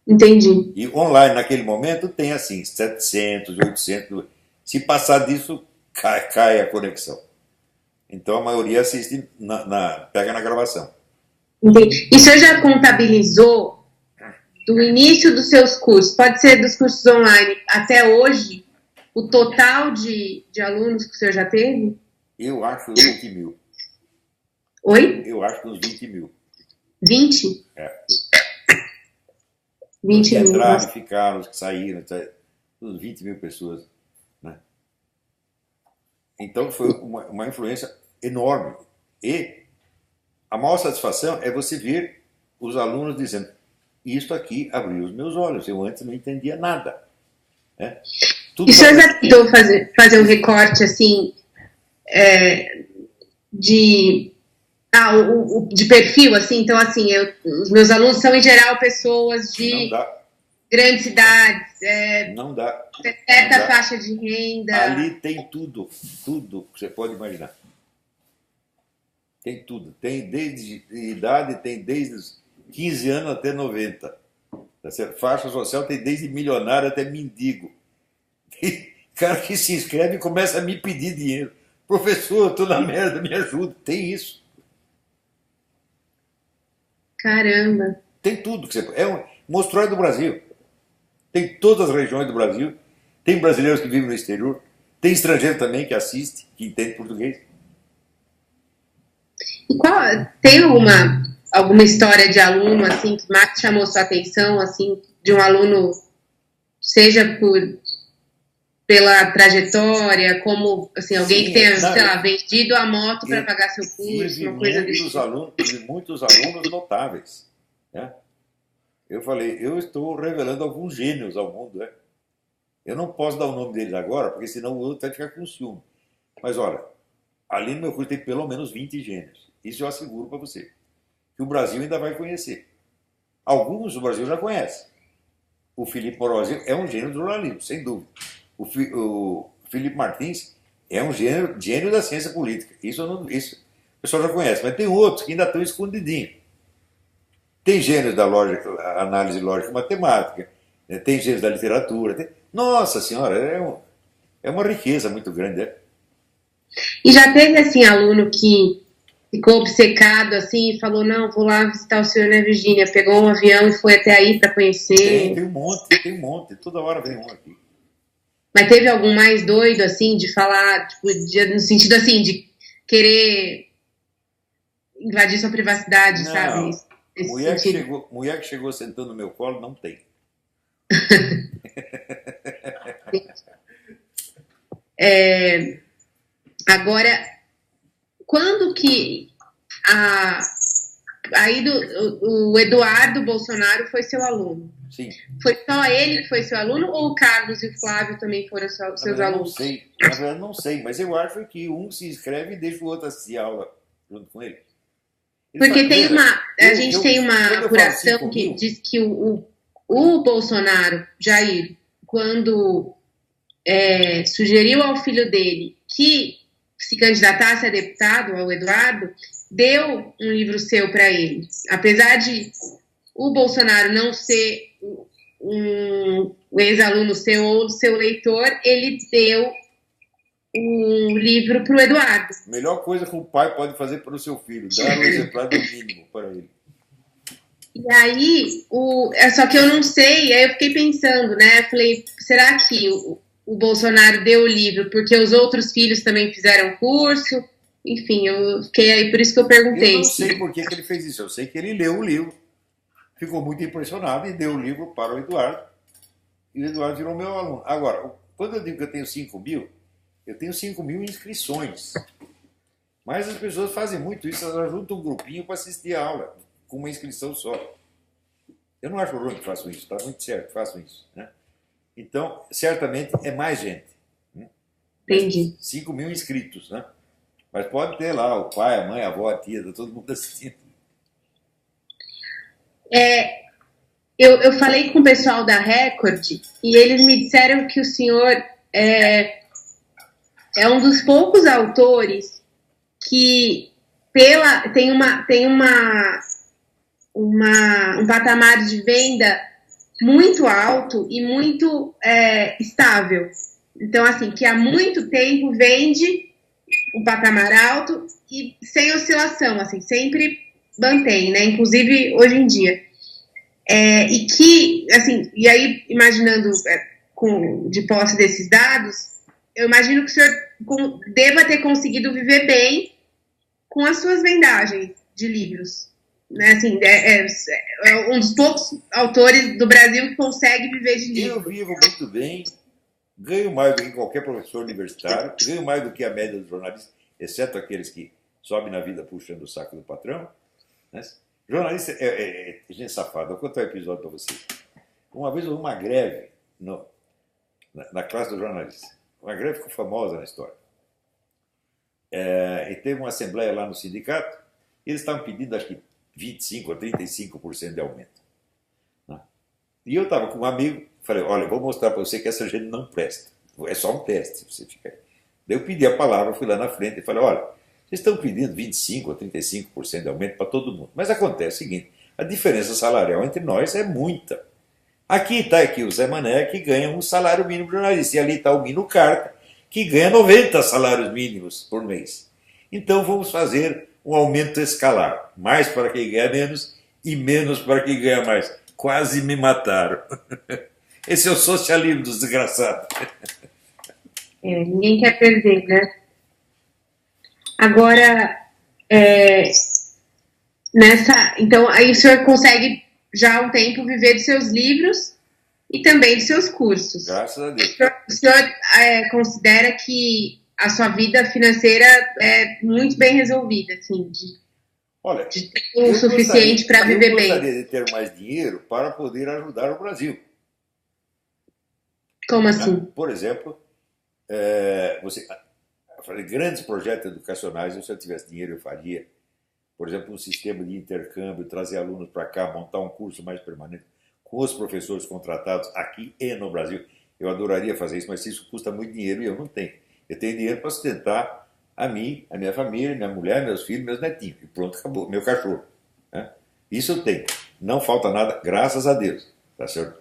Entendi. E online naquele momento tem assim, 700, 800. Se passar disso, cai a conexão. Então a maioria assiste, pega na gravação. Entendi. E o senhor já contabilizou do início dos seus cursos, pode ser dos cursos online, até hoje, o total de alunos que o senhor já teve? Eu acho 20.000. Oi? Eu acho que uns 20.000. 20? 20 os que mil. Entraram, ficaram, os que saíram, uns 20.000 pessoas. Né? Então foi uma influência enorme. E a maior satisfação é você ver os alunos dizendo: isto aqui abriu os meus olhos, eu antes não entendia nada. Né? E o senhor já tentou fazer um recorte assim de perfil, assim? Então, assim, os meus alunos são, em geral, pessoas de grandes cidades, não dá. certa faixa de renda. Ali tem tudo que você pode imaginar. Tem tudo. Tem desde idade, tem desde os 15 anos até 90. Tá certo? Faixa social tem desde milionário até mendigo. E cara que se inscreve e começa a me pedir dinheiro. Professor, eu tô na merda, me ajuda. Tem isso. Caramba. Tem tudo que você. É um mostrói do Brasil. Tem todas as regiões do Brasil. Tem brasileiros que vivem no exterior. Tem estrangeiro também que assiste, que entende português. E tem alguma história de aluno assim que mais chamou sua atenção, assim, de um aluno, seja pela trajetória, como assim, alguém Sim, que tenha, não, sei lá, vendido a moto para eu pagar seu curso, uma coisa desse tipo. tive muitos alunos notáveis. Né? Eu falei, eu estou revelando alguns gênios ao mundo. Né? Eu não posso dar o nome deles agora, porque senão o outro vai ficar com ciúme. Mas olha, ali no meu curso tem pelo menos 20 gênios. Isso eu asseguro para você. Que o Brasil ainda vai conhecer. Alguns o Brasil já conhece. O Felipe Morosi é um gênio do jornalismo, sem dúvida. O Felipe Martins é um gênio da ciência política. Isso o pessoal já conhece. Mas tem outros que ainda estão escondidinhos. Tem gênios da lógica, análise lógica e matemática. Tem gênios da literatura. Nossa Senhora, é uma riqueza muito grande. E já teve, assim, aluno que ficou obcecado, assim, e falou, não, vou lá visitar o senhor na Virgínia, pegou um avião e foi até aí para conhecer. Tem um monte. Toda hora vem um aqui. Mas teve algum mais doido, assim, de falar, tipo, no sentido, assim, de querer invadir sua privacidade, não, sabe? Mulher que chegou sentando no meu colo, não tem. Agora, quando que aí o Eduardo Bolsonaro foi seu aluno? Sim. Foi só ele que foi seu aluno ou o Carlos e o Flávio também foram seus alunos? Na verdade, não sei, mas eu acho que um se inscreve e deixa o outro assistir aula junto com ele. Porque a gente tem uma apuração que diz que o Bolsonaro, Jair, quando sugeriu ao filho dele que se candidatasse a deputado, ao Eduardo, deu um livro seu para ele. Apesar de o Bolsonaro não ser um ex-aluno seu ou seu leitor, ele deu um livro para o Eduardo. Melhor coisa que um pai pode fazer para o seu filho, dar um exemplar do mínimo para ele. E aí, só que eu não sei, aí eu fiquei pensando, né? Falei, será que o Bolsonaro deu o livro porque os outros filhos também fizeram curso? Enfim, eu fiquei aí, por isso que eu perguntei. Eu não sei por que ele fez isso, eu sei que ele leu o livro, ficou muito impressionado e deu o livro para o Eduardo. E o Eduardo virou meu aluno. Agora, quando eu digo que eu tenho 5 mil, eu tenho 5 mil inscrições. Mas as pessoas fazem muito isso, elas juntam um grupinho para assistir a aula, com uma inscrição só. Eu não acho ruim que façam isso, está muito certo que façam isso. Né? Então, certamente é mais gente. Né? Entendi. 5 mil inscritos, né? Mas pode ter lá o pai, a mãe, a avó, a tia, tá todo mundo assistindo. Eu falei com o pessoal da Record e eles me disseram que o senhor é um dos poucos autores que tem um patamar de venda muito alto e muito estável. Então, assim, que há muito tempo vende um patamar alto e sem oscilação, assim, sempre mantém, né? Inclusive hoje em dia. E que, assim, e aí, imaginando de posse desses dados, eu imagino que o senhor deva ter conseguido viver bem com as suas vendagens de livros. Né? Assim, é um dos poucos autores do Brasil que consegue viver de livros. Eu vivo muito bem, ganho mais do que qualquer professor universitário, ganho mais do que a média dos jornalistas, exceto aqueles que sobem na vida puxando o saco do patrão. Né? Jornalista é gente safada. Vou contar um episódio para vocês. Uma vez houve uma greve na classe do jornalista. Uma greve ficou famosa na história. E teve uma assembleia lá no sindicato e eles estavam pedindo, acho que, 25% ou 35% de aumento. Né? E eu estava com um amigo, falei, olha, eu vou mostrar para você que essa gente não presta. É só um teste. Você fica aí. Daí eu pedi a palavra, fui lá na frente e falei, olha, vocês estão pedindo 25% ou 35% de aumento para todo mundo. Mas acontece o seguinte, a diferença salarial entre nós é muita. Aqui está aqui o Zé Mané, que ganha um salário mínimo de jornalista. E ali está o Mino Carta, que ganha 90 salários mínimos por mês. Então vamos fazer um aumento escalar. Mais para quem ganha menos e menos para quem ganha mais. Quase me mataram. Esse é o socialismo dos desgraçados. Ninguém quer perder, né? Agora, então, aí o senhor consegue já há um tempo viver dos seus livros e também dos seus cursos. Graças a Deus. O senhor considera que a sua vida financeira é muito bem resolvida, assim, Olha, de ter o suficiente para viver bem? Eu gostaria de ter mais dinheiro para poder ajudar o Brasil. Como assim? Por exemplo, grandes projetos educacionais, se eu tivesse dinheiro eu faria. Por exemplo, um sistema de intercâmbio, trazer alunos para cá, montar um curso mais permanente com os professores contratados aqui e no Brasil. Eu adoraria fazer isso, mas isso custa muito dinheiro e eu não tenho. Eu tenho dinheiro para sustentar a mim, a minha família, minha mulher, meus filhos, meus netinhos. E pronto, acabou. Meu cachorro. Né? Isso eu tenho. Não falta nada, graças a Deus. Tá certo?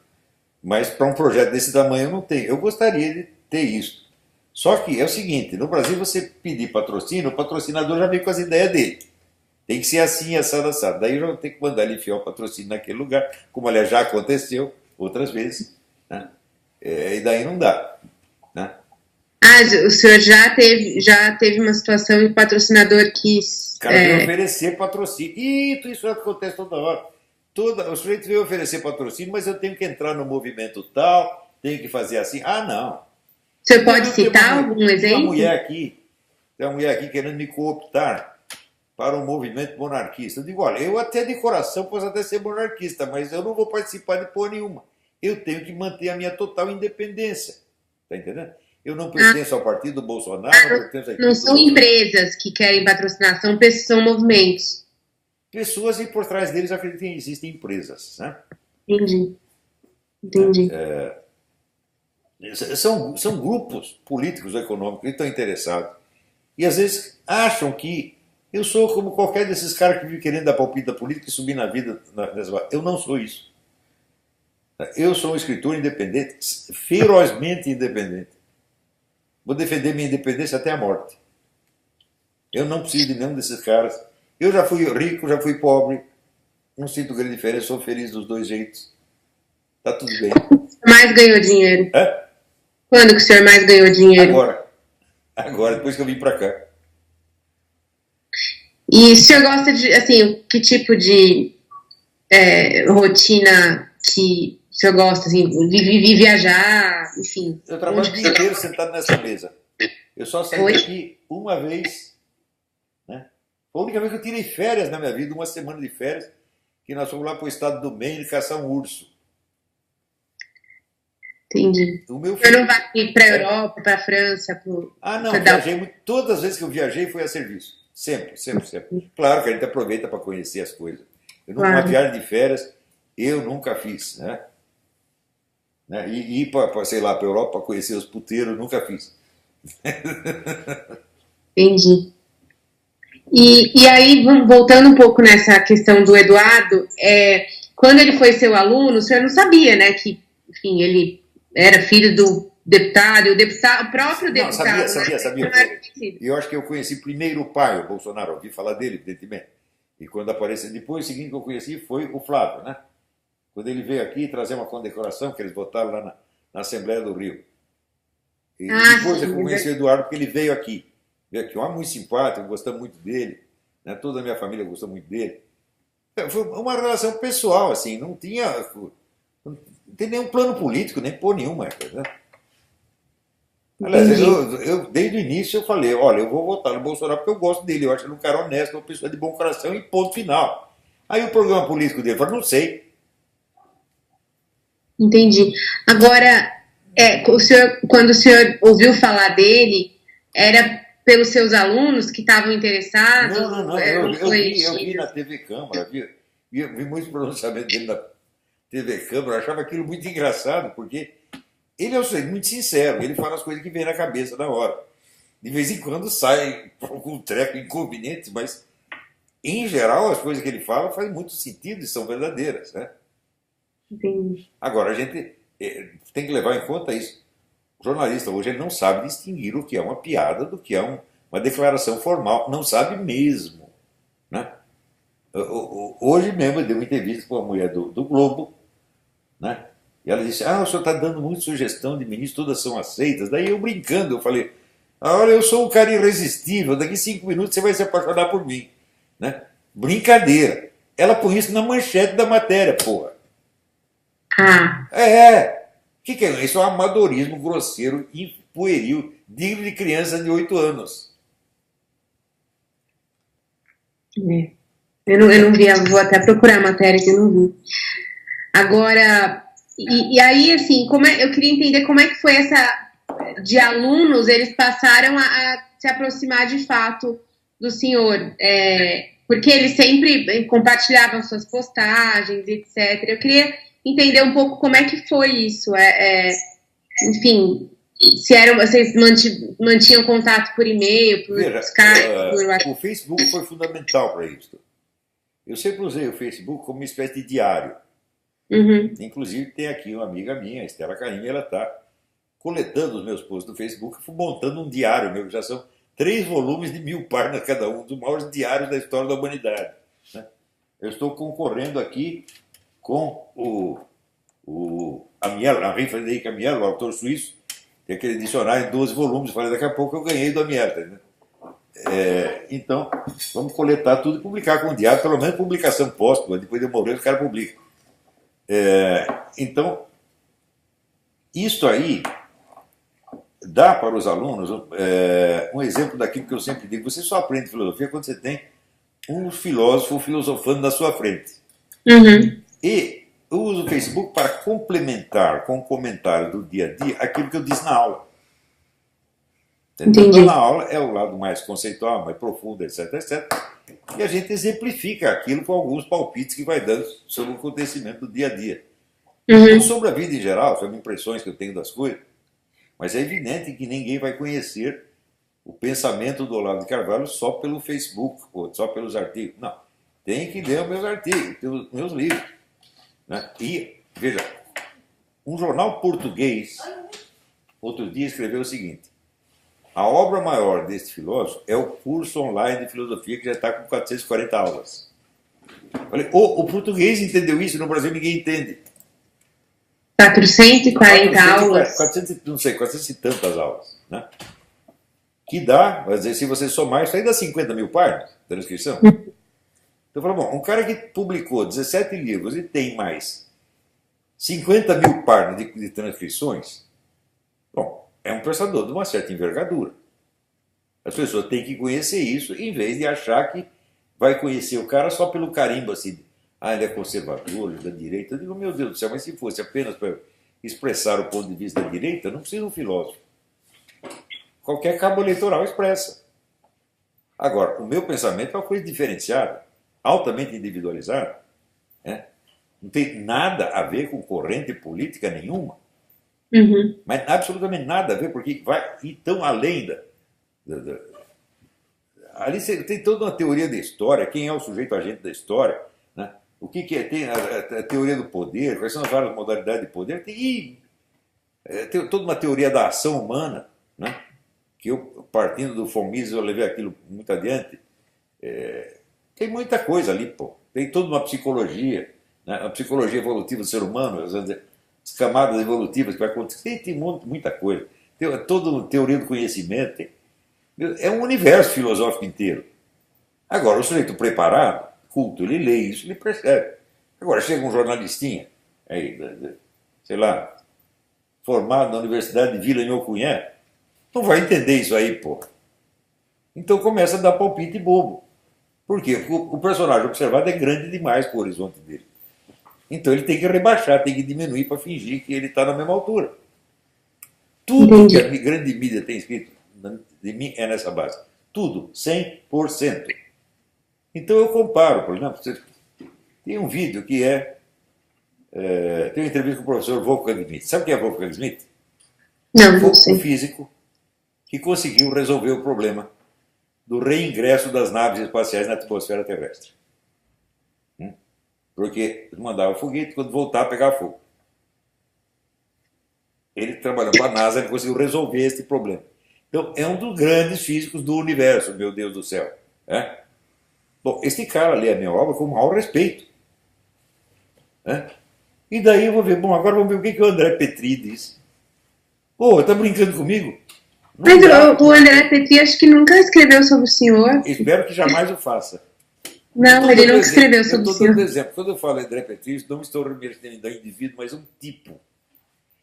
Mas para um projeto desse tamanho eu não tenho. Eu gostaria de ter isso. Só que é o seguinte, no Brasil você pedir patrocínio, o patrocinador já vem com as ideias dele. Tem que ser assim, assado, assado. Daí eu já vou ter que mandar ele enfiar o patrocínio naquele lugar, como aliás já aconteceu outras vezes. Né? E daí não dá. Né? O senhor já teve uma situação em que o patrocinador quis... O cara veio oferecer patrocínio. Isso acontece toda hora. O sujeito veio oferecer patrocínio, mas eu tenho que entrar no movimento tal, tenho que fazer assim. Ah, não. O senhor pode citar algum exemplo? Tem uma mulher aqui querendo me cooptar para um movimento monarquista. Eu digo, olha, eu até de coração posso até ser monarquista, mas eu não vou participar de porra nenhuma. Eu tenho que manter a minha total independência. Está entendendo? Eu não pertenço ao partido do Bolsonaro, não são empresas que querem patrocinar, são movimentos. Pessoas e por trás deles acreditam que existem empresas. Né? Entendi. São grupos políticos ou econômicos que estão interessados. E às vezes acham que eu sou como qualquer desses caras que vivem querendo dar palpite da política e subir na vida. Eu não sou isso. Eu sou um escritor independente, ferozmente independente. Vou defender minha independência até a morte. Eu não preciso de nenhum desses caras. Eu já fui rico, já fui pobre. Não sinto grande diferença, sou feliz dos dois jeitos. Tá tudo bem. Mais ganhou dinheiro? Hã? Quando que o senhor mais ganhou dinheiro? Agora, depois que eu vim pra cá. E o senhor gosta de, assim, que tipo de rotina que o senhor gosta, assim, de viajar, enfim? Eu trabalho o dia inteiro sentado nessa mesa. Eu só saí daqui uma vez, né? Foi a única vez que eu tirei férias na minha vida, uma semana de férias, que nós fomos lá pro estado do Maine caçar um urso. Entendi. O meu filho... Eu não vai ir para a Europa, para a França? Não, viajei muito. Todas as vezes que eu viajei foi a serviço. Sempre. Claro que a gente aproveita para conhecer as coisas. Uma viagem de férias eu nunca fiz, né? E ir para, sei lá, para a Europa para conhecer os puteiros, nunca fiz. Entendi. E aí, voltando um pouco nessa questão do Eduardo, quando ele foi seu aluno, o senhor não sabia, né, que, enfim, ele era filho do deputado, o próprio deputado. Não, sabia. Eu acho que eu conheci primeiro o pai, o Bolsonaro, ouvi falar dele, evidentemente. E quando apareceu, depois o seguinte que eu conheci foi o Flávio, né? Quando ele veio aqui trazer uma condecoração que eles votaram lá na Assembleia do Rio. E depois eu conheci o Eduardo porque ele veio aqui. Um homem muito simpático, gostamos muito dele, né? Toda a minha família gostou muito dele. Foi uma relação pessoal, assim, não tem nenhum plano político, nem por nenhuma. Né? Aliás, eu desde o início eu falei, olha, eu vou votar no Bolsonaro porque eu gosto dele, eu acho ele um cara honesto, uma pessoa de bom coração e ponto final. Aí o programa político dele falou, não sei. Entendi. Agora, quando o senhor ouviu falar dele, era pelos seus alunos que estavam interessados? Não. Eu vi na TV Câmara, vi muitos pronunciamentos dele na TV Câmara, achava aquilo muito engraçado, porque ele é um sujeito muito sincero, ele fala as coisas que vem na cabeça na hora. De vez em quando sai com um treco inconveniente, mas, em geral, as coisas que ele fala fazem muito sentido e são verdadeiras, né? Entendi. Agora, a gente tem que levar em conta isso. O jornalista hoje ele não sabe distinguir o que é uma piada do que é uma declaração formal. Não sabe mesmo. Né? Hoje mesmo eu dei uma entrevista com a mulher do Globo, né? E ela disse, o senhor está dando muita sugestão de ministros, todas são aceitas. Daí eu brincando, eu falei, olha, eu sou um cara irresistível, daqui 5 minutos você vai se apaixonar por mim. Né? Brincadeira. Ela põe isso na manchete da matéria, porra. Ah, O que é? Isso é um amadorismo grosseiro e pueril, digno de criança de 8 anos. eu não vi, vou até procurar a matéria que eu não vi. Agora, e aí, assim, eu queria entender como é que foi de alunos, eles passaram a se aproximar de fato do senhor, porque eles sempre compartilhavam suas postagens, etc. Eu queria entender um pouco como é que foi isso, enfim, se vocês mantinham contato por e-mail, por Skype, por WhatsApp. O Facebook foi fundamental para isso. Eu sempre usei o Facebook como uma espécie de diário. Uhum. Inclusive tem aqui uma amiga minha, a Estela Caime, ela está coletando os meus posts do Facebook e montando um diário meu, que já são 3 volumes de 1000 páginas cada um, dos maiores diários da história da humanidade. Né? Eu estou concorrendo aqui com a Henri Frederic Amiel, o autor suíço, tem aquele dicionário em 12 volumes. Eu falei, daqui a pouco eu ganhei do Amiel. Né? Então, vamos coletar tudo e publicar com o diário, pelo menos publicação póstuma, depois de eu morrer, os caras publicam. Então, isto aí dá para os alunos um exemplo daquilo que eu sempre digo. Você só aprende filosofia quando você tem um filósofo filosofando na sua frente. Uhum. E eu uso o Facebook para complementar com comentários do dia a dia aquilo que eu disse na aula. Então, na aula é o lado mais conceitual, mais profundo, etc, etc. E a gente exemplifica aquilo com alguns palpites que vai dando sobre o acontecimento do dia a dia. Não sobre a vida em geral, sobre impressões que eu tenho das coisas, mas é evidente que ninguém vai conhecer o pensamento do Olavo de Carvalho só pelo Facebook, ou só pelos artigos. Não, tem que ler os meus artigos, os meus livros. Né? E, veja, um jornal português, outro dia, escreveu o seguinte: a obra maior deste filósofo é o curso online de filosofia, que já está com 440 aulas. Falei, o português entendeu isso, no Brasil ninguém entende. 440 aulas? 400 e tantas aulas. Né? Que dá, mas se você somar, isso aí dá 50 mil páginas de transcrição. Então eu falo, bom, um cara que publicou 17 livros e tem mais 50 mil páginas de transcrições, bom, é um pensador de uma certa envergadura. As pessoas têm que conhecer isso, em vez de achar que vai conhecer o cara só pelo carimbo, assim, ele é conservador, ele é da direita. Eu digo, meu Deus do céu, mas se fosse apenas para expressar o ponto de vista da direita, não precisa de um filósofo. Qualquer cabo eleitoral expressa. Agora, o meu pensamento é uma coisa diferenciada, altamente individualizada, né? Não tem nada a ver com corrente política nenhuma. Mas absolutamente nada a ver, porque vai ir tão além ali você tem toda uma teoria da história, quem é o sujeito agente da história, né? O que é, tem a teoria do poder, quais são as várias modalidades de poder, tem toda uma teoria da ação humana, né? Que eu, partindo do von Mises, eu levei aquilo muito adiante. Tem muita coisa ali, pô. Tem toda uma psicologia, né? A psicologia evolutiva do ser humano, as camadas evolutivas que vai acontecer, tem muita coisa. Tem toda a teoria do conhecimento. É um universo filosófico inteiro. Agora, o sujeito preparado, culto, ele lê isso, ele percebe. Agora, chega um jornalistinha, aí, sei lá, formado na Universidade de Vila-Nhocuné, não vai entender isso aí, pô. Então começa a dar palpite bobo. Por quê? Porque o personagem observado é grande demais para o horizonte dele. Então ele tem que rebaixar, tem que diminuir para fingir que ele está na mesma altura. Tudo que a grande mídia tem escrito de mim é nessa base. Tudo, 100%. Então eu comparo, por exemplo, tem um vídeo que tem uma entrevista com o professor Wolfgang Schmidt. Sabe quem é Wolfgang Schmidt? Não sei. Um físico que conseguiu resolver o problema do reingresso das naves espaciais na atmosfera terrestre. porque eles mandavam foguete, quando voltar, pegava fogo. Ele, trabalhando para a NASA, ele conseguiu resolver esse problema. Então, é um dos grandes físicos do universo, meu Deus do céu. Né? Bom, este cara lê a minha obra com o maior respeito. Né? E daí eu vou ver, bom, agora vamos ver o que o André Petri diz. Pô, tá brincando comigo? Não Mas dá. o André Petri acho que nunca escreveu sobre o senhor. Espero que jamais o faça. Não, ele nunca escreveu sobre o Eu estou senhor. dando exemplo. Quando eu falo André Petri, não estou me referindo a indivíduo, mas a um tipo.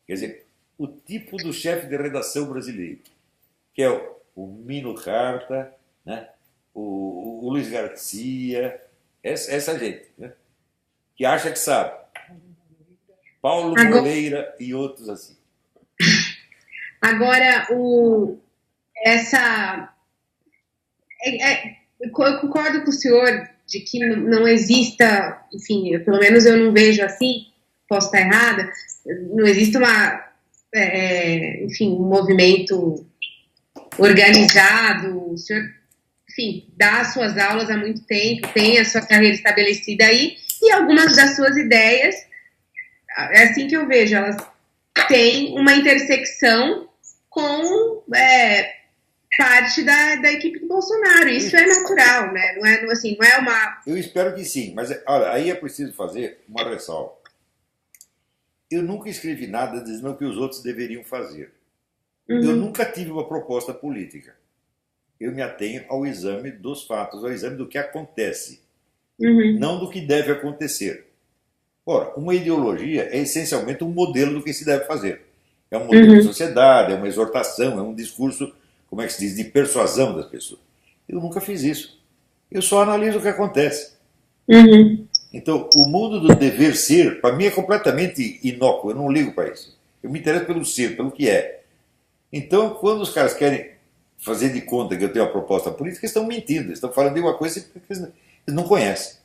Quer dizer, o tipo do chefe de redação brasileiro, que é o Mino Carta, né? o Luiz Garcia, essa gente, né? Que acha que sabe. Paulo Moreira e outros assim. Agora, eu concordo com o senhor de que não exista, enfim, pelo menos eu não vejo assim, posso estar errada, não existe enfim, um movimento organizado, o senhor, enfim, dá as suas aulas há muito tempo, tem a sua carreira estabelecida aí, e algumas das suas ideias, é assim que eu vejo, elas têm uma intersecção com parte da equipe do Bolsonaro. Isso é natural, né? Não é uma... Eu espero que sim, mas olha, aí é preciso fazer uma ressalva. Eu nunca escrevi nada dizendo o que os outros deveriam fazer. Uhum. Eu nunca tive uma proposta política. Eu me atenho ao exame dos fatos, ao exame do que acontece, não do que deve acontecer. Ora, uma ideologia é essencialmente um modelo do que se deve fazer. É um modelo de sociedade, é uma exortação, é um discurso, como é que se diz, de persuasão das pessoas. Eu nunca fiz isso. Eu só analiso o que acontece. Então, o mundo do dever ser, para mim, é completamente inócuo. Eu não ligo para isso. Eu me interesso pelo ser, pelo que é. Então, quando os caras querem fazer de conta que eu tenho uma proposta política, eles estão mentindo. Eles estão falando de uma coisa que eles não conhecem.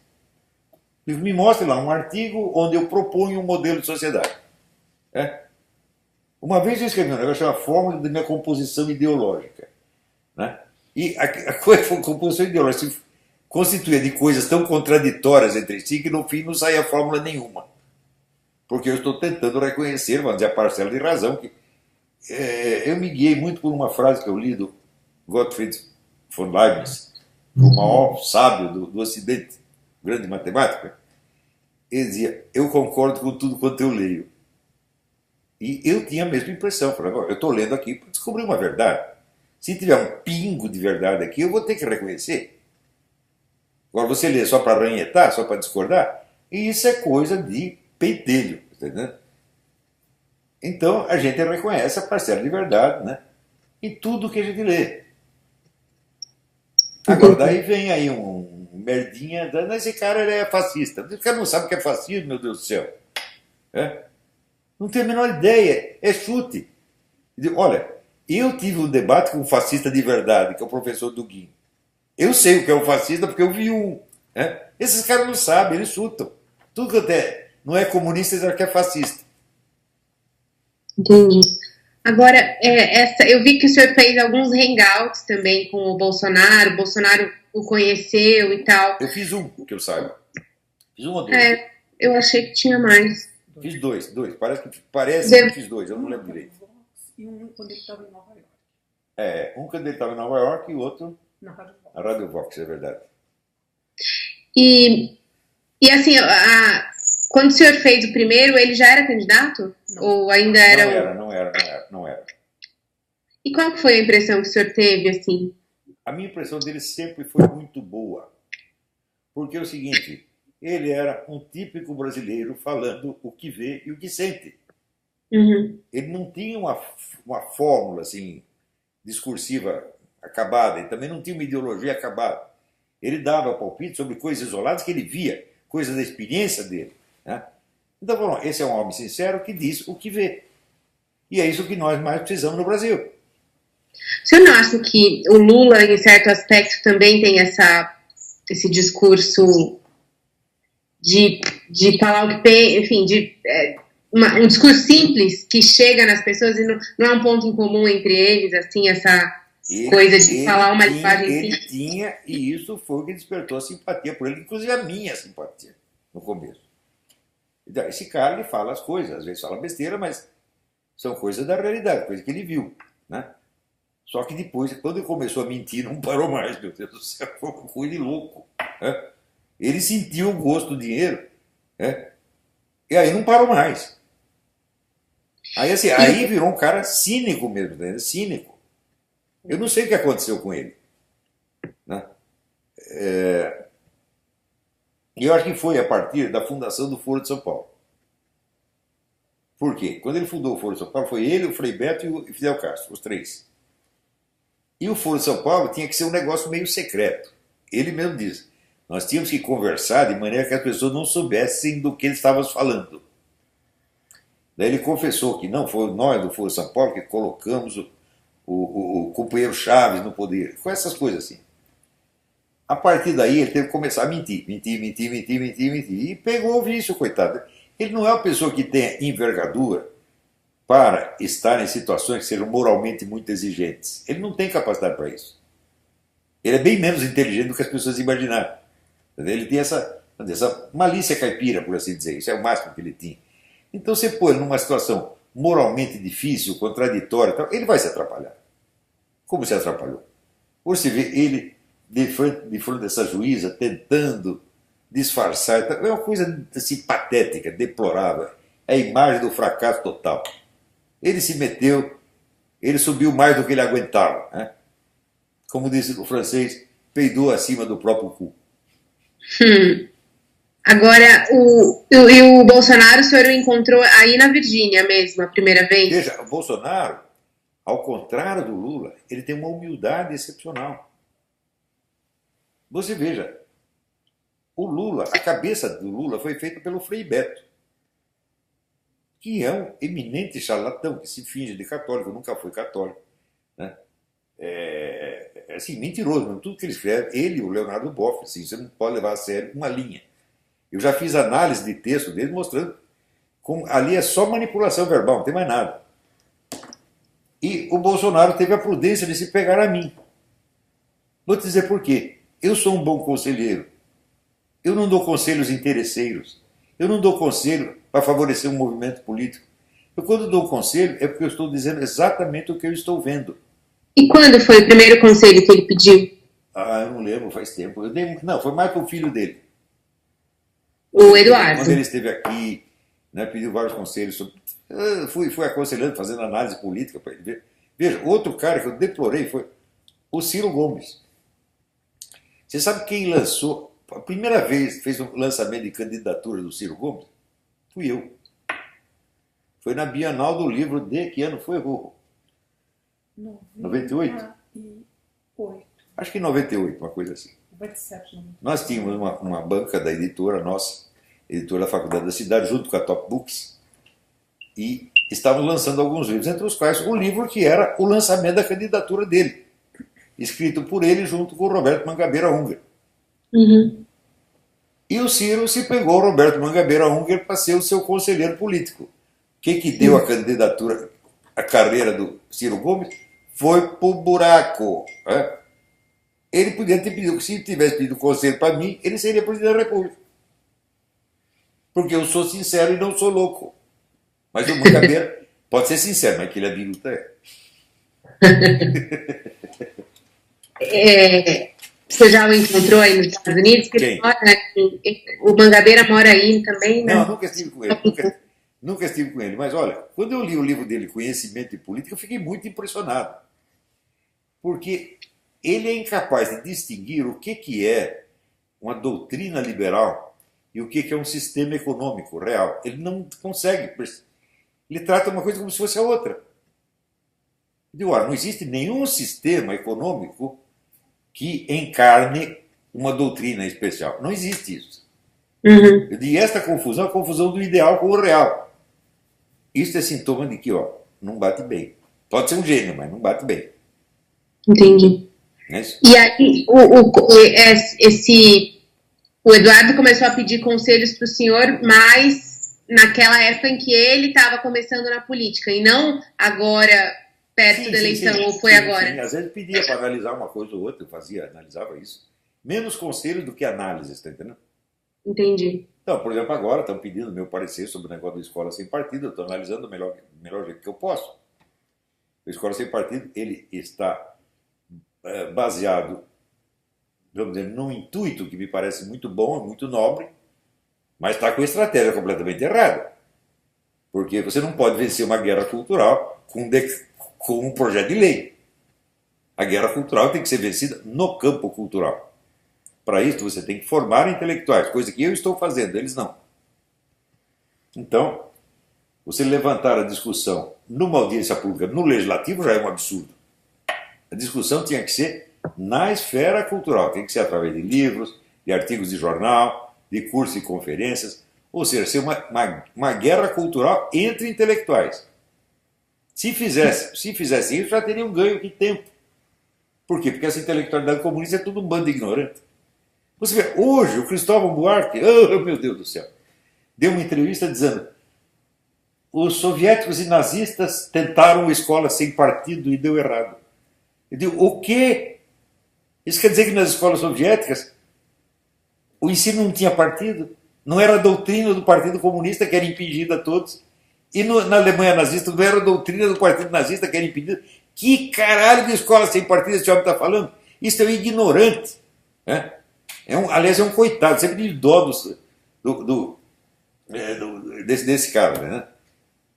Me mostre lá um artigo onde eu proponho um modelo de sociedade. Uma vez eu escrevi um negócio chamado Fórmula da minha composição ideológica. Né? E a composição ideológica se constituía de coisas tão contraditórias entre si que no fim não saía fórmula nenhuma. Porque eu estou tentando reconhecer, vamos dizer, a parcela de razão. Que eu me guiei muito por uma frase que eu li do Gottfried von Leibniz, o maior sábio do Ocidente, grande matemático. Ele dizia, eu concordo com tudo quanto eu leio. E eu tinha a mesma impressão. Falei, eu estou lendo aqui para descobrir uma verdade. Se tiver um pingo de verdade aqui, eu vou ter que reconhecer. Agora, você lê só para arranhetar, só para discordar, e isso é coisa de pentelho. Entendeu? Então, a gente reconhece a parcela de verdade, né? Em tudo que a gente lê. Agora, daí vem aí um merdinha, esse cara ele é fascista. O cara não sabe o que é fascismo, meu Deus do céu. Não tem a menor ideia, é chute. Olha, eu tive um debate com um fascista de verdade, que é o professor Duguin. Eu sei o que é um fascista porque eu vi um. Esses caras não sabem, eles chutam. Tudo que não é comunista, eles acham que é fascista. Entendi. Agora, eu vi que o senhor fez alguns hangouts também com o Bolsonaro o conheceu e tal. Eu fiz um, que eu saiba. Fiz um ou dois. Eu achei que tinha mais. Fiz dois. Parece que eu fiz dois, eu não lembro direito. E um quando ele estava em Nova York. Um quando ele estava em Nova York e outro Na Rádio Vox. na Rádio Vox, é verdade. E assim, quando o senhor fez o primeiro, ele já era candidato? Não. Ou ainda era? Não era. E qual que foi a impressão que o senhor teve, assim? A minha impressão dele sempre foi muito boa. Porque é o seguinte, ele era um típico brasileiro falando o que vê e o que sente. Ele não tinha uma fórmula assim, discursiva acabada, ele também não tinha uma ideologia acabada. Ele dava palpite sobre coisas isoladas que ele via, coisas da experiência dele. Né? Então, bom, esse é um homem sincero que diz o que vê. E é isso que nós mais precisamos no Brasil. O senhor não acha que o Lula, em certo aspecto, também tem esse discurso de falar o que tem, enfim, um discurso simples que chega nas pessoas e não há um ponto em comum entre eles, assim, essa coisa de falar uma linguagem simples? Ele tinha, e isso foi o que despertou a simpatia por ele, inclusive a minha simpatia. no começo. Então, esse cara, ele fala as coisas, às vezes fala besteira, mas são coisas da realidade, coisas que ele viu, né? Só que depois, quando ele começou a mentir, não parou mais, meu Deus do céu, foi uma coisa de louco, né? Ele sentiu o gosto do dinheiro, né? E aí não parou mais. Aí, assim, aí virou um cara cínico mesmo, né? Cínico. Eu não sei o que aconteceu com ele, né? E eu acho que foi a partir da fundação do Foro de São Paulo. Por quê? Quando ele fundou o Foro de São Paulo, foi ele, o Frei Beto e o Fidel Castro, os três. E o Foro de São Paulo tinha que ser um negócio meio secreto. Ele mesmo diz, nós tínhamos que conversar de maneira que as pessoas não soubessem do que ele estava falando. Daí ele confessou que não, foi nós do Foro de São Paulo que colocamos o companheiro Chaves no poder. Foi essas coisas assim. A partir daí ele teve que começar a mentir. E pegou o vício, coitado. Ele não é uma pessoa que tenha envergadura para estar em situações que sejam moralmente muito exigentes. Ele não tem capacidade para isso. Ele é bem menos inteligente do que as pessoas imaginaram. Ele tem essa malícia caipira, por assim dizer. Isso é o máximo que ele tinha. Então você põe ele numa situação moralmente difícil, contraditória, ele vai se atrapalhar. Como se atrapalhou? Você vê ele de frente dessa juíza, tentando disfarçar. É uma coisa assim, patética, deplorável. É a imagem do fracasso total. Ele se meteu, ele subiu mais do que ele aguentava, né? Como disse o francês, peidou acima do próprio cu. Agora, o Bolsonaro, o senhor o encontrou aí na Virgínia mesmo, a primeira vez? Veja, o Bolsonaro, ao contrário do Lula, ele tem uma humildade excepcional. Você veja, o Lula, a cabeça do Lula foi feita pelo Frei Beto, que é um eminente charlatão, que se finge de católico, nunca foi católico, né? Assim, mentiroso, mas tudo que ele escreve, ele e o Leonardo Boff, assim, você não pode levar a sério uma linha. Eu já fiz análise de texto dele mostrando como ali é só manipulação verbal, não tem mais nada. E o Bolsonaro teve a prudência de se pegar a mim. Vou te dizer por quê. Eu sou um bom conselheiro. Eu não dou conselhos interesseiros. Eu não dou conselho para favorecer um movimento político. Eu, quando dou conselho, é porque eu estou dizendo exatamente o que eu estou vendo. E quando foi o primeiro conselho que ele pediu? Ah, eu não lembro, faz tempo. Não, foi mais para o filho dele. O Eduardo. Quando ele esteve aqui, né, pediu vários conselhos sobre... Eu fui aconselhando, fazendo análise política para ele ver. Veja, outro cara que eu deplorei foi o Ciro Gomes. Você sabe quem lançou, a primeira vez fez um lançamento de candidatura do Ciro Gomes? Fui eu. Foi na Bienal do Livro de que ano foi, Rorro? 98? Acho que 98, uma coisa assim. 97, Nós tínhamos uma banca da editora nossa, editora da Faculdade da Cidade, junto com a Top Books, e estávamos lançando alguns livros, entre os quais o livro que era o lançamento da candidatura dele, escrito por ele junto com o Roberto Mangabeira Unger. Uhum. E o Ciro se pegou o Roberto Mangabeira Unger para ser o seu conselheiro político. O que deu a candidatura, a carreira do Ciro Gomes? Foi pro buraco, né? Ele podia ter pedido, se tivesse pedido conselho para mim, ele seria presidente da República. Porque eu sou sincero e não sou louco. Mas o Mangabeira pode ser sincero, mas que ele é biruta Você já o encontrou aí nos Estados Unidos? Quem? O Mangabeira mora aí também, né? Não, nunca estive com ele. Nunca estive com ele. Mas olha, quando eu li o livro dele, Conhecimento e Política, eu fiquei muito impressionado. Porque ele é incapaz de distinguir o que é uma doutrina liberal e o que é um sistema econômico real. Ele não consegue. Ele trata uma coisa como se fosse a outra. Eu digo, olha, não existe nenhum sistema econômico que encarne uma doutrina especial. Não existe isso. Uhum. Eu digo, esta confusão é a confusão do ideal com o real. Isso é sintoma de que, ó, não bate bem. Pode ser um gênio, mas não bate bem. Entendi. É isso? E aí, o Eduardo começou a pedir conselhos para o senhor, mas naquela época em que ele estava começando na política, e não agora, perto da eleição, ou foi agora? Sim. Às vezes pedia para analisar uma coisa ou outra, eu analisava isso. Menos conselhos do que análises, tá entendendo? Entendi. Então, por exemplo, agora estão pedindo meu parecer sobre o negócio da escola sem partido, eu estou analisando o melhor jeito que eu posso. A escola sem partido, ele está baseado, vamos dizer, num intuito que me parece muito bom, muito nobre, mas está com a estratégia completamente errada. Porque você não pode vencer uma guerra cultural com um projeto de lei. A guerra cultural tem que ser vencida no campo cultural. Para isso, você tem que formar intelectuais, coisa que eu estou fazendo, eles não. Então, você levantar a discussão numa audiência pública no legislativo já é um absurdo. A discussão tinha que ser na esfera cultural, tem que ser através de livros, de artigos de jornal, de cursos e conferências, ou seja, ser uma guerra cultural entre intelectuais. Se fizesse isso, já teria um ganho de tempo. Por quê? Porque essa intelectualidade comunista é tudo um bando de ignorante. Você vê, hoje o Cristóvão Buarque, oh meu Deus do céu, deu uma entrevista dizendo: os soviéticos e nazistas tentaram uma escola sem partido e deu errado. Eu digo, o quê? Isso quer dizer que nas escolas soviéticas o ensino não tinha partido? Não era a doutrina do Partido Comunista que era impingida a todos? E na Alemanha nazista não era a doutrina do Partido Nazista que era impedida? Que caralho de escola sem partido esse homem está falando? Isso é um ignorante. Né? Aliás, é um coitado, sempre de dó desse cara. Né?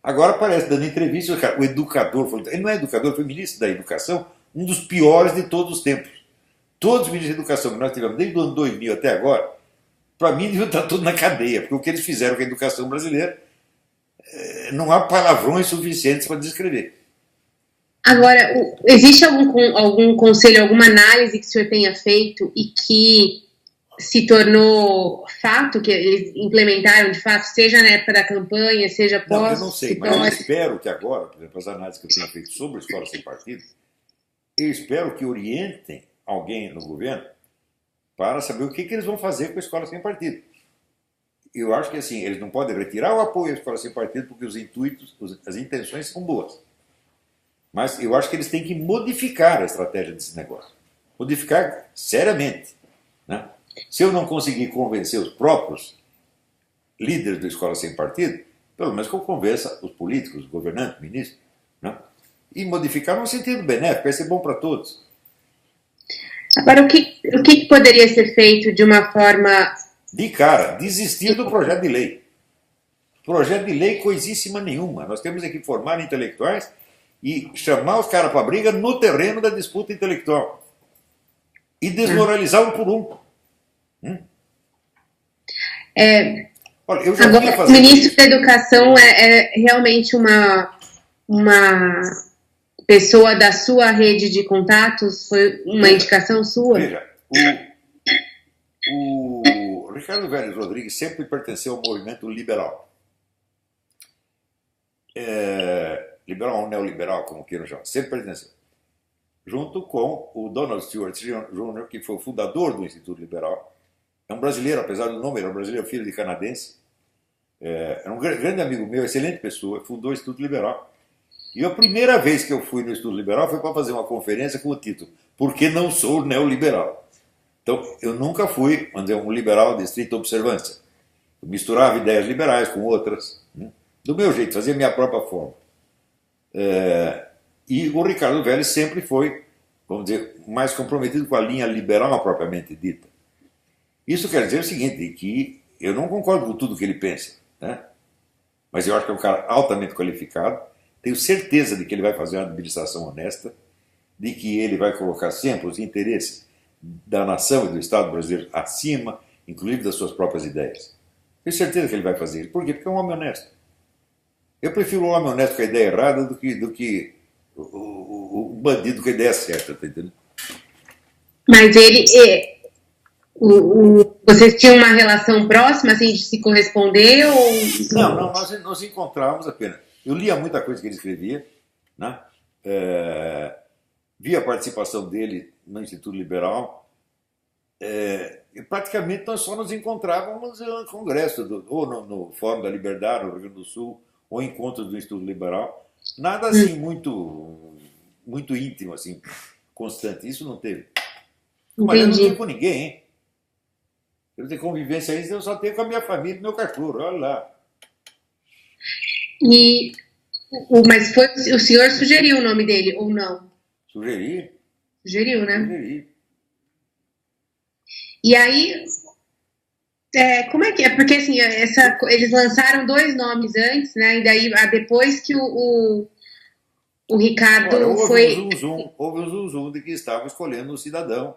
Agora aparece dando entrevista, o educador, ele não é educador, foi ministro da Educação, um dos piores de todos os tempos. Todos os ministros da Educação que nós tivemos, desde o ano 2000 até agora, para mim, deviam estar tudo na cadeia, porque o que eles fizeram com a educação brasileira, não há palavrões suficientes para descrever. Agora, existe algum conselho, alguma análise que o senhor tenha feito e que se tornou fato, que eles implementaram de fato, seja na época da campanha, seja pós? Não, eu não sei, mas eu espero que agora, por exemplo, as análises que eu tenho feito sobre a escola sem partido, eu espero que orientem alguém no governo para saber o que eles vão fazer com a escola sem partido. Eu acho que assim, eles não podem retirar o apoio à escola sem partido porque os intuitos, as intenções são boas. Mas eu acho que eles têm que modificar a estratégia desse negócio. Modificar seriamente. Né? Se eu não conseguir convencer os próprios líderes da escola sem partido, pelo menos que eu convença os políticos, os governantes, ministros, né? E modificar no sentido benéfico, vai ser bom para todos. Agora, o que poderia ser feito de uma forma... De cara, desistir do projeto de lei. Projeto de lei coisíssima nenhuma. Nós temos que formar intelectuais e chamar os caras para briga no terreno da disputa intelectual. E desmoralizar um por um. Olha, eu já agora, o ministro da Educação é realmente uma pessoa da sua rede de contatos? Foi uma indicação sua? Veja, o Ricardo Vélez Rodrigues sempre pertenceu ao movimento liberal. Liberal ou neoliberal, como queiram chamar, sempre pertenceu. Junto com o Donald Stewart Jr., que foi o fundador do Instituto Liberal. É um brasileiro, apesar do nome, ele é um brasileiro, filho de canadense. É um grande amigo meu, excelente pessoa, fundou o Instituto Liberal. E a primeira vez que eu fui no Instituto Liberal foi para fazer uma conferência com o título "Por que não sou neoliberal?". Então, eu nunca fui, vamos dizer, um liberal de estrita observância. Eu misturava ideias liberais com outras, né? Do meu jeito, fazia a minha própria forma. E o Ricardo Vélez sempre foi, vamos dizer, mais comprometido com a linha liberal propriamente dita. Isso quer dizer o seguinte, que eu não concordo com tudo que ele pensa, né? Mas eu acho que é um cara altamente qualificado, tenho certeza de que ele vai fazer uma administração honesta, de que ele vai colocar sempre os interesses da nação e do Estado brasileiro acima, inclusive das suas próprias ideias. Tenho certeza que ele vai fazer isso. Por quê? Porque é um homem honesto. Eu prefiro um homem honesto com a ideia errada do que o bandido com a ideia certa, tá entendendo? Mas vocês tinham uma relação próxima, assim, de se corresponder? Ou... Não, nós nos encontrávamos apenas. Eu lia muita coisa que ele escrevia, né? Vi a participação dele no Instituto Liberal, e praticamente nós só nos encontrávamos no congresso, ou no Fórum da Liberdade, no Rio Grande do Sul, ou encontros do Instituto Liberal. Nada assim muito íntimo, assim, constante. Isso não teve. Mas eu não tive com ninguém, hein? Eu tenho convivência ainda, eu só tenho com a minha família e meu cachorro, olha lá. E, mas foi, o senhor sugeriu o nome dele, ou não? Sugeri? Sugeriu, né? Sugeri. E aí, como é que é? Porque assim, eles lançaram 2 nomes antes, né? E daí, depois que o Ricardo Olha, houve um zoom de que estavam escolhendo um cidadão.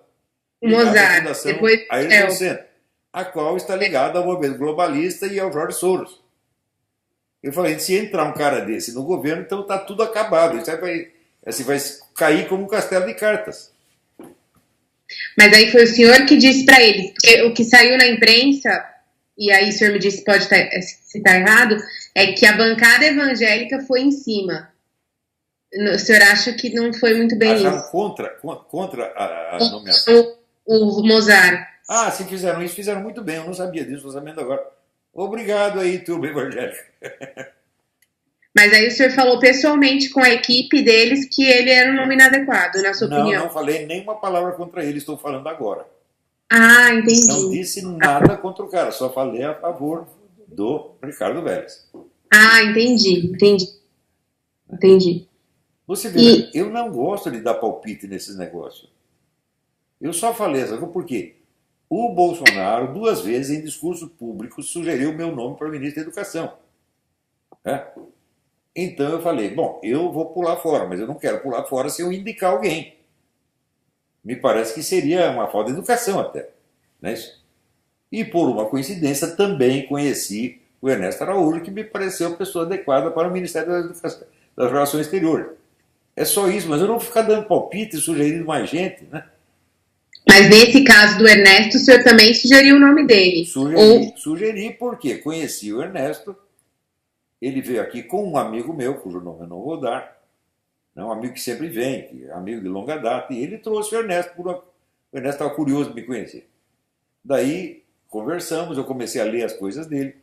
O Mozart, depois Ayrton Senna, a qual está ligada ao movimento globalista e ao Jorge Soros. Eu falei, se entrar um cara desse no governo, então está tudo acabado. Isso vai cair como um castelo de cartas. Mas aí foi o senhor que disse para eles, porque o que saiu na imprensa, e aí o senhor me disse, pode se está errado, é que a bancada evangélica foi em cima. O senhor acha que não foi muito bem isso? Contra a nomeação. O Mozart. Ah, se fizeram isso, fizeram muito bem. Eu não sabia disso, estou sabendo agora. Obrigado aí, turma evangélica. Mas aí o senhor falou pessoalmente com a equipe deles que ele era um nome inadequado, na sua opinião? Não falei nenhuma palavra contra ele, estou falando agora. Ah, entendi. Não disse nada contra o cara, só falei a favor do Ricardo Vélez. Ah, entendi. Você vê, eu não gosto de dar palpite nesses negócios. Eu só falei essa coisa porque o Bolsonaro, 2 vezes em discurso público, sugeriu meu nome para ministro da Educação. Então eu falei, bom, eu vou pular fora, mas eu não quero pular fora se eu indicar alguém. Me parece que seria uma falta de educação até. Não é isso? E por uma coincidência também conheci o Ernesto Araújo, que me pareceu a pessoa adequada para o Ministério da Educação, das Relações Exteriores. É só isso, mas eu não vou ficar dando palpite e sugerindo mais gente, né? Mas nesse caso do Ernesto, o senhor também sugeriu o nome dele? Sugeri porque conheci o Ernesto, ele veio aqui com um amigo meu, cujo nome eu não vou dar, um amigo que sempre vem, que é amigo de longa data, e ele trouxe o Ernesto, o Ernesto estava curioso de me conhecer. Daí, conversamos, eu comecei a ler as coisas dele,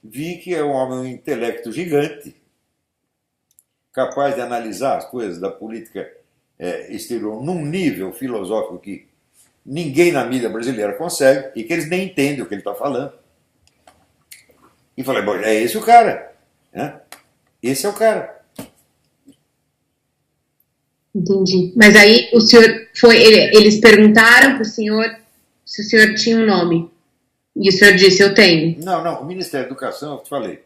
vi que é um homem, um intelecto gigante, capaz de analisar as coisas da política exterior num nível filosófico que ninguém na mídia brasileira consegue, e que eles nem entendem o que ele está falando. E falei, bom, é esse o cara. Né? Esse é o cara. Entendi. Mas aí o senhor eles perguntaram para o senhor se o senhor tinha um nome. E o senhor disse, eu tenho. Não, o Ministério da Educação, eu te falei.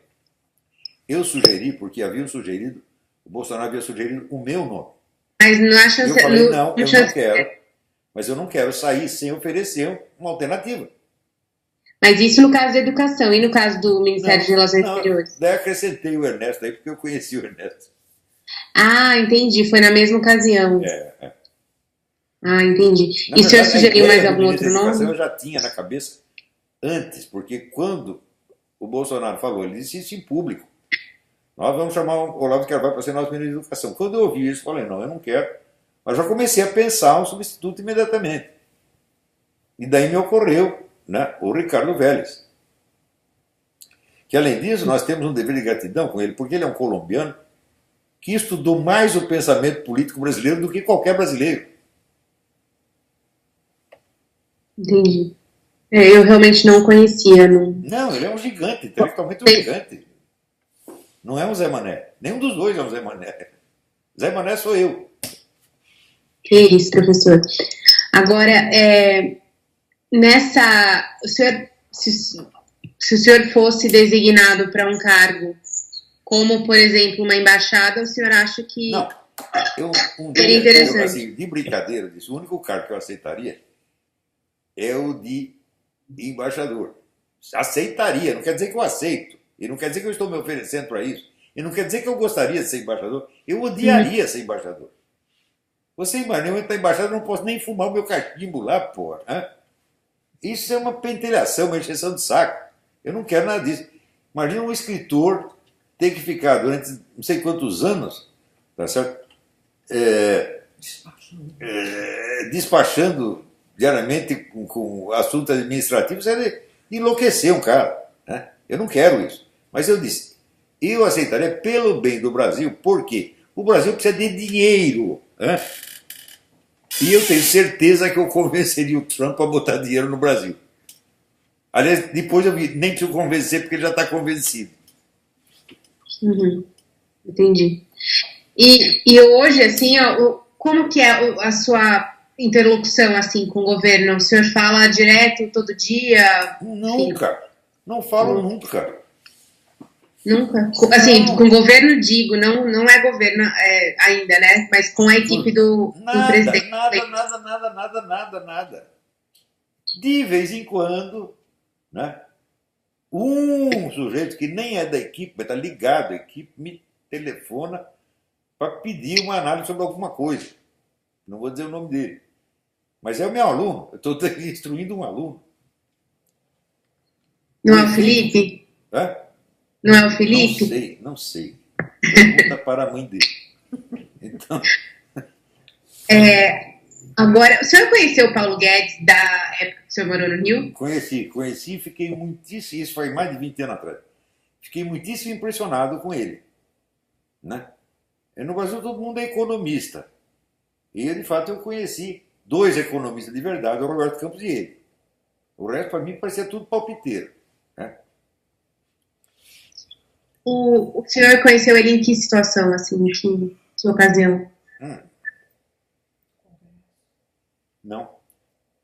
Eu sugeri, porque o Bolsonaro havia sugerido o meu nome. Mas não acha... Eu falei, eu não quero, mas eu não quero sair sem oferecer uma alternativa. Mas isso no caso da educação e no caso do Ministério de Relações Exteriores? Daí acrescentei o Ernesto aí, porque eu conheci o Ernesto. Ah, entendi. Foi na mesma ocasião. Ah, entendi. E o senhor sugeriu mais algum outro nome? Eu já tinha na cabeça antes, porque quando o Bolsonaro falou, ele disse isso em público. Nós vamos chamar o Olavo de Carvalho para ser nosso ministro da Educação. Quando eu ouvi isso, eu falei, não, eu não quero. Mas já comecei a pensar um substituto imediatamente. E daí me ocorreu, né, o Ricardo Vélez. Que além disso, nós temos um dever de gratidão com ele, porque ele é um colombiano que estudou mais o pensamento político brasileiro do que qualquer brasileiro. Entendi. Eu realmente não conhecia. Não, ele é um gigante, intelectualmente um gigante. Não é um Zé Mané. Nenhum dos dois é um Zé Mané. Zé Mané sou eu. Que isso, professor. Agora, se o senhor fosse designado para um cargo, como, por exemplo, uma embaixada, o senhor acha que... Não, seria interessante. Assim, de brincadeira, o único cargo que eu aceitaria é o de embaixador. Aceitaria, não quer dizer que eu aceito. E não quer dizer que eu estou me oferecendo para isso. E não quer dizer que eu gostaria de ser embaixador. Eu odiaria ser embaixador. Você imagina, eu entrar embaixador, eu não posso nem fumar o meu cachimbo lá, porra. Hein? Isso é uma pentelhação, uma encheção de saco. Eu não quero nada disso. Imagina um escritor ter que ficar durante não sei quantos anos, tá certo? Despachando diariamente com assuntos administrativos, é enlouquecer um cara. Né? Eu não quero isso. Mas eu disse, eu aceitaria pelo bem do Brasil, porque o Brasil precisa de dinheiro. Né? E eu tenho certeza que eu convenceria o Trump a botar dinheiro no Brasil. Aliás, depois eu vi, nem preciso convencer, porque ele já está convencido. Uhum, entendi. E hoje, assim, ó, como que é a sua interlocução, assim, com o governo? O senhor fala direto, todo dia? Enfim, Nunca. Não falo nunca. nunca? Assim, Não. com o governo, digo, não é governo ainda, né? Mas com a equipe do Nada, presidente. nada. De vez em quando, né? Um sujeito que nem é da equipe, mas está ligado à equipe, me telefona para pedir uma análise sobre alguma coisa. Não vou dizer o nome dele. Mas é o meu aluno. Eu estou instruindo um aluno. Não é o Felipe? Hã? Não é o Felipe? Não sei. Pergunta para a mãe dele. Então, Agora, o senhor conheceu o Paulo Guedes da época que o senhor morou no Rio? conheci e fiquei muitíssimo, isso foi mais de 20 anos atrás, fiquei muitíssimo impressionado com ele. Né? E no Brasil todo mundo é economista. E de fato eu conheci dois economistas de verdade, o Roberto Campos e ele. O resto para mim parecia tudo palpiteiro. Né? O senhor conheceu ele em que situação, assim, em que ocasião? Não.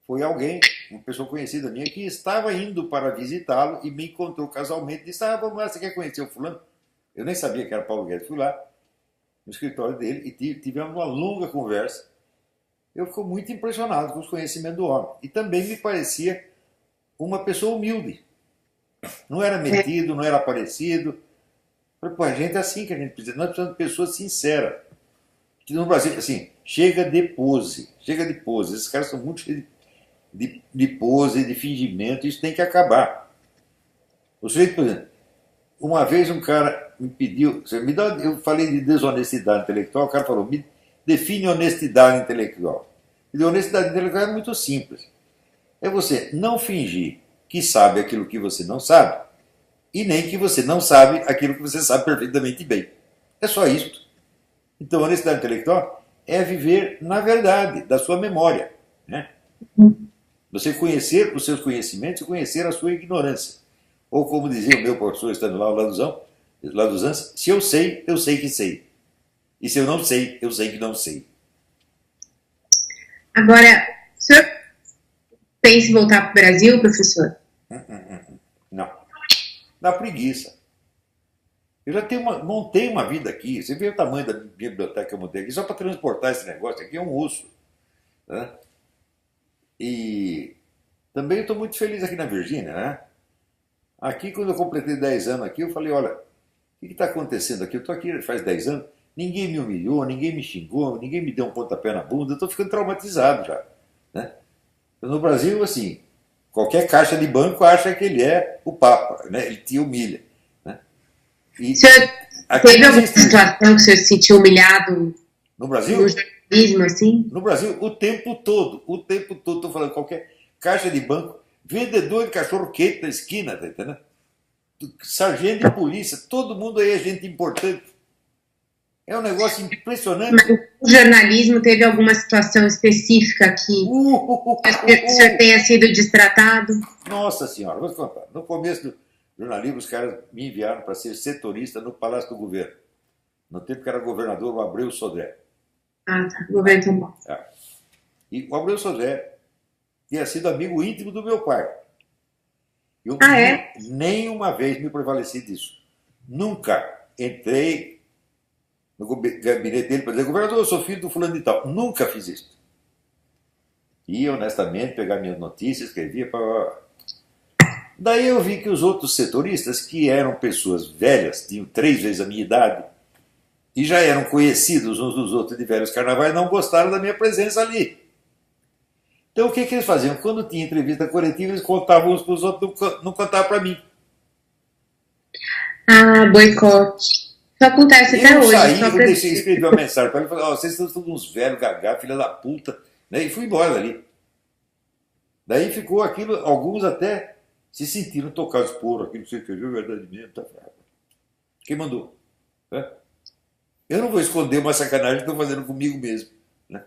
Foi alguém, uma pessoa conhecida minha, que estava indo para visitá-lo e me encontrou casualmente e disse: vamos lá, você quer conhecer o fulano? Eu nem sabia que era Paulo Guedes. Fui lá no escritório dele e tivemos uma longa conversa. Eu fiquei muito impressionado com os conhecimentos do homem. E também me parecia uma pessoa humilde. Não era metido, não era aparecido. Falei, pô, a gente é assim que a gente precisa. Nós precisamos de pessoas sinceras. No Brasil, assim, chega de pose. Esses caras são muito cheios de pose, de fingimento. Isso tem que acabar. O sujeito, por exemplo, uma vez um cara me pediu, eu falei de desonestidade intelectual, o cara falou, me define honestidade intelectual. E honestidade intelectual é muito simples. É você não fingir que sabe aquilo que você não sabe e nem que você não sabe aquilo que você sabe perfeitamente bem. É só isso. Então, honestidade intelectual é viver na verdade da sua memória. Né? Você conhecer os seus conhecimentos e conhecer a sua ignorância. Ou como dizia o meu professor Stanislaw Laduzan, se eu sei que sei. E se eu não sei que não sei. Agora, o senhor pensa em voltar para o Brasil, professor? Não. Dá preguiça. Eu já montei uma vida aqui. Você vê o tamanho da biblioteca que eu montei aqui. Só para transportar esse negócio aqui é um osso. Né? E também eu estou muito feliz aqui na Virgínia. Né? Aqui, quando eu completei 10 anos aqui, eu falei, olha, o que está acontecendo aqui? Eu estou aqui faz 10 anos, ninguém me humilhou, ninguém me xingou, ninguém me deu um pontapé na bunda, eu estou ficando traumatizado já. Né? No Brasil, assim, qualquer caixa de banco acha que ele é o Papa, né? Ele te humilha. O senhor teve alguma situação que o senhor se sentiu humilhado no Brasil? No jornalismo, assim? No Brasil, o tempo todo, estou falando, qualquer caixa de banco, vendedor de cachorro quente na esquina, tá entendendo? Sargento de polícia, todo mundo aí é gente importante. É um negócio impressionante. Mas o jornalismo teve alguma situação específica que o senhor tenha sido destratado? Nossa Senhora, vou te contar. No começo do jornalismo, os caras me enviaram para ser setorista no Palácio do Governo. No tempo que era governador o Abreu Sodré. Ah, tá. Governo São Paulo. E o Abreu Sodré tinha sido amigo íntimo do meu pai. Eu nem uma vez me prevaleci disso. Nunca entrei no gabinete dele para dizer, governador, eu sou filho do fulano de tal. Nunca fiz isso. E, honestamente, pegar minhas notícias, escrevia para... Daí eu vi que os outros setoristas, que eram pessoas velhas, tinham 3 vezes a minha idade, e já eram conhecidos uns dos outros de velhos carnavais, não gostaram da minha presença ali. Então o que eles faziam? Quando tinha entrevista coletiva, eles contavam uns para os outros, não contavam para mim. Ah, boicote. Isso acontece até hoje. Eu deixei escrever uma mensagem para ele, falei, vocês são todos uns velhos gagá, filha da puta, né? E fui embora dali. Daí ficou aquilo, alguns até se sentiram tocados por aquilo, você escreveu verdade mesmo, tá fraco. Quem mandou? Né? Eu não vou esconder uma sacanagem que estou fazendo comigo mesmo. Né?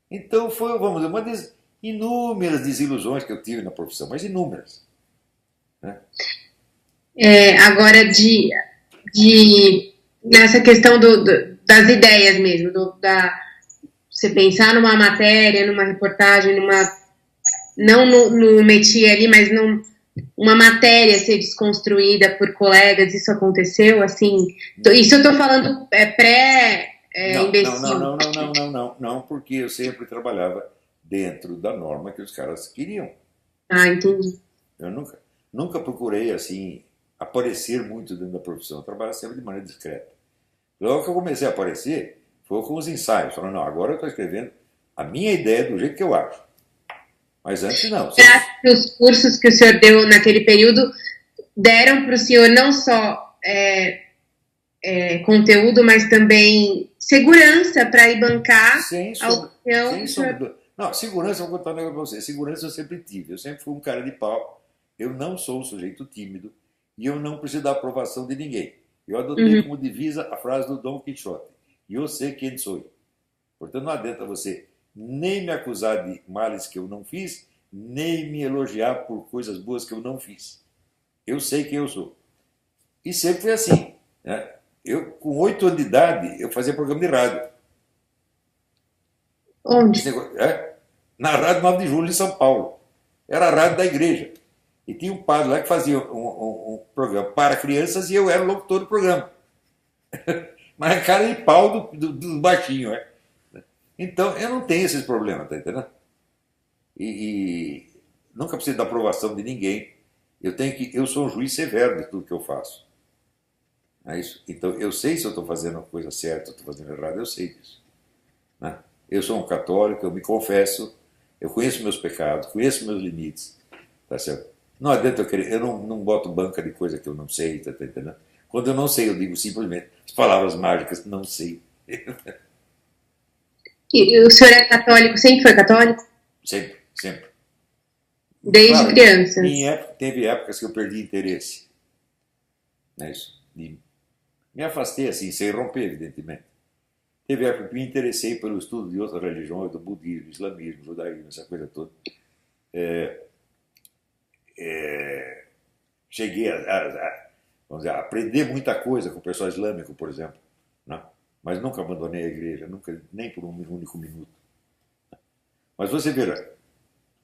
Então foi, vamos dizer, uma das inúmeras desilusões que eu tive na profissão, mas inúmeras. né? Agora, nessa questão das ideias mesmo, você pensar numa matéria, numa reportagem, não no métier ali, mas uma matéria ser desconstruída por colegas, isso aconteceu, assim? Isso eu estou falando pré-imbecil. Não, porque eu sempre trabalhava dentro da norma que os caras queriam. Ah, entendi. Eu nunca procurei, assim, aparecer muito dentro da profissão. Eu trabalhava sempre de maneira discreta. Logo que eu comecei a aparecer, foi com os ensaios. Falando, não, agora eu estou escrevendo a minha ideia do jeito que eu acho. Mas antes não. Os cursos que o senhor deu naquele período deram para o senhor não só conteúdo, mas também segurança para ir bancar a opinião. Não, segurança, eu vou contar um negócio para você. Segurança eu sempre tive. Eu sempre fui um cara de pau. Eu não sou um sujeito tímido e eu não preciso da aprovação de ninguém. Eu adotei como divisa a frase do Dom Quixote. Eu sei quem sou. Portanto, não adianta você nem me acusar de males que eu não fiz, nem me elogiar por coisas boas que eu não fiz. Eu sei quem eu sou. E sempre foi assim, né? Eu, com 8 anos de idade, eu fazia programa de rádio. Onde? Na Rádio 9 de Julho, em São Paulo. Era a rádio da igreja. E tinha um padre lá que fazia um programa para crianças e eu era o locutor do programa. Mas a cara de pau do baixinho, é. Então, eu não tenho esses problemas, tá entendendo? E nunca preciso da aprovação de ninguém. Eu sou um juiz severo de tudo que eu faço. É isso. Então, eu sei se eu estou fazendo a coisa certa, estou fazendo errado, eu sei disso. Né? Eu sou um católico, eu me confesso, eu conheço meus pecados, conheço meus limites. Tá certo? Não adianta eu querer, eu não boto banca de coisa que eu não sei, tá entendendo? Quando eu não sei, eu digo simplesmente as palavras mágicas, não sei. E o senhor é católico? Sempre foi católico? Sempre, sempre. Desde criança? Teve épocas que eu perdi interesse. Não é isso? Me afastei assim, sem romper, evidentemente. Teve época que me interessei pelo estudo de outras religiões, do budismo, islamismo, judaísmo, essa coisa toda. Cheguei vamos dizer, a aprender muita coisa com o pessoal islâmico, por exemplo. Né? Mas nunca abandonei a igreja, nunca, nem por um único minuto. Mas você verá,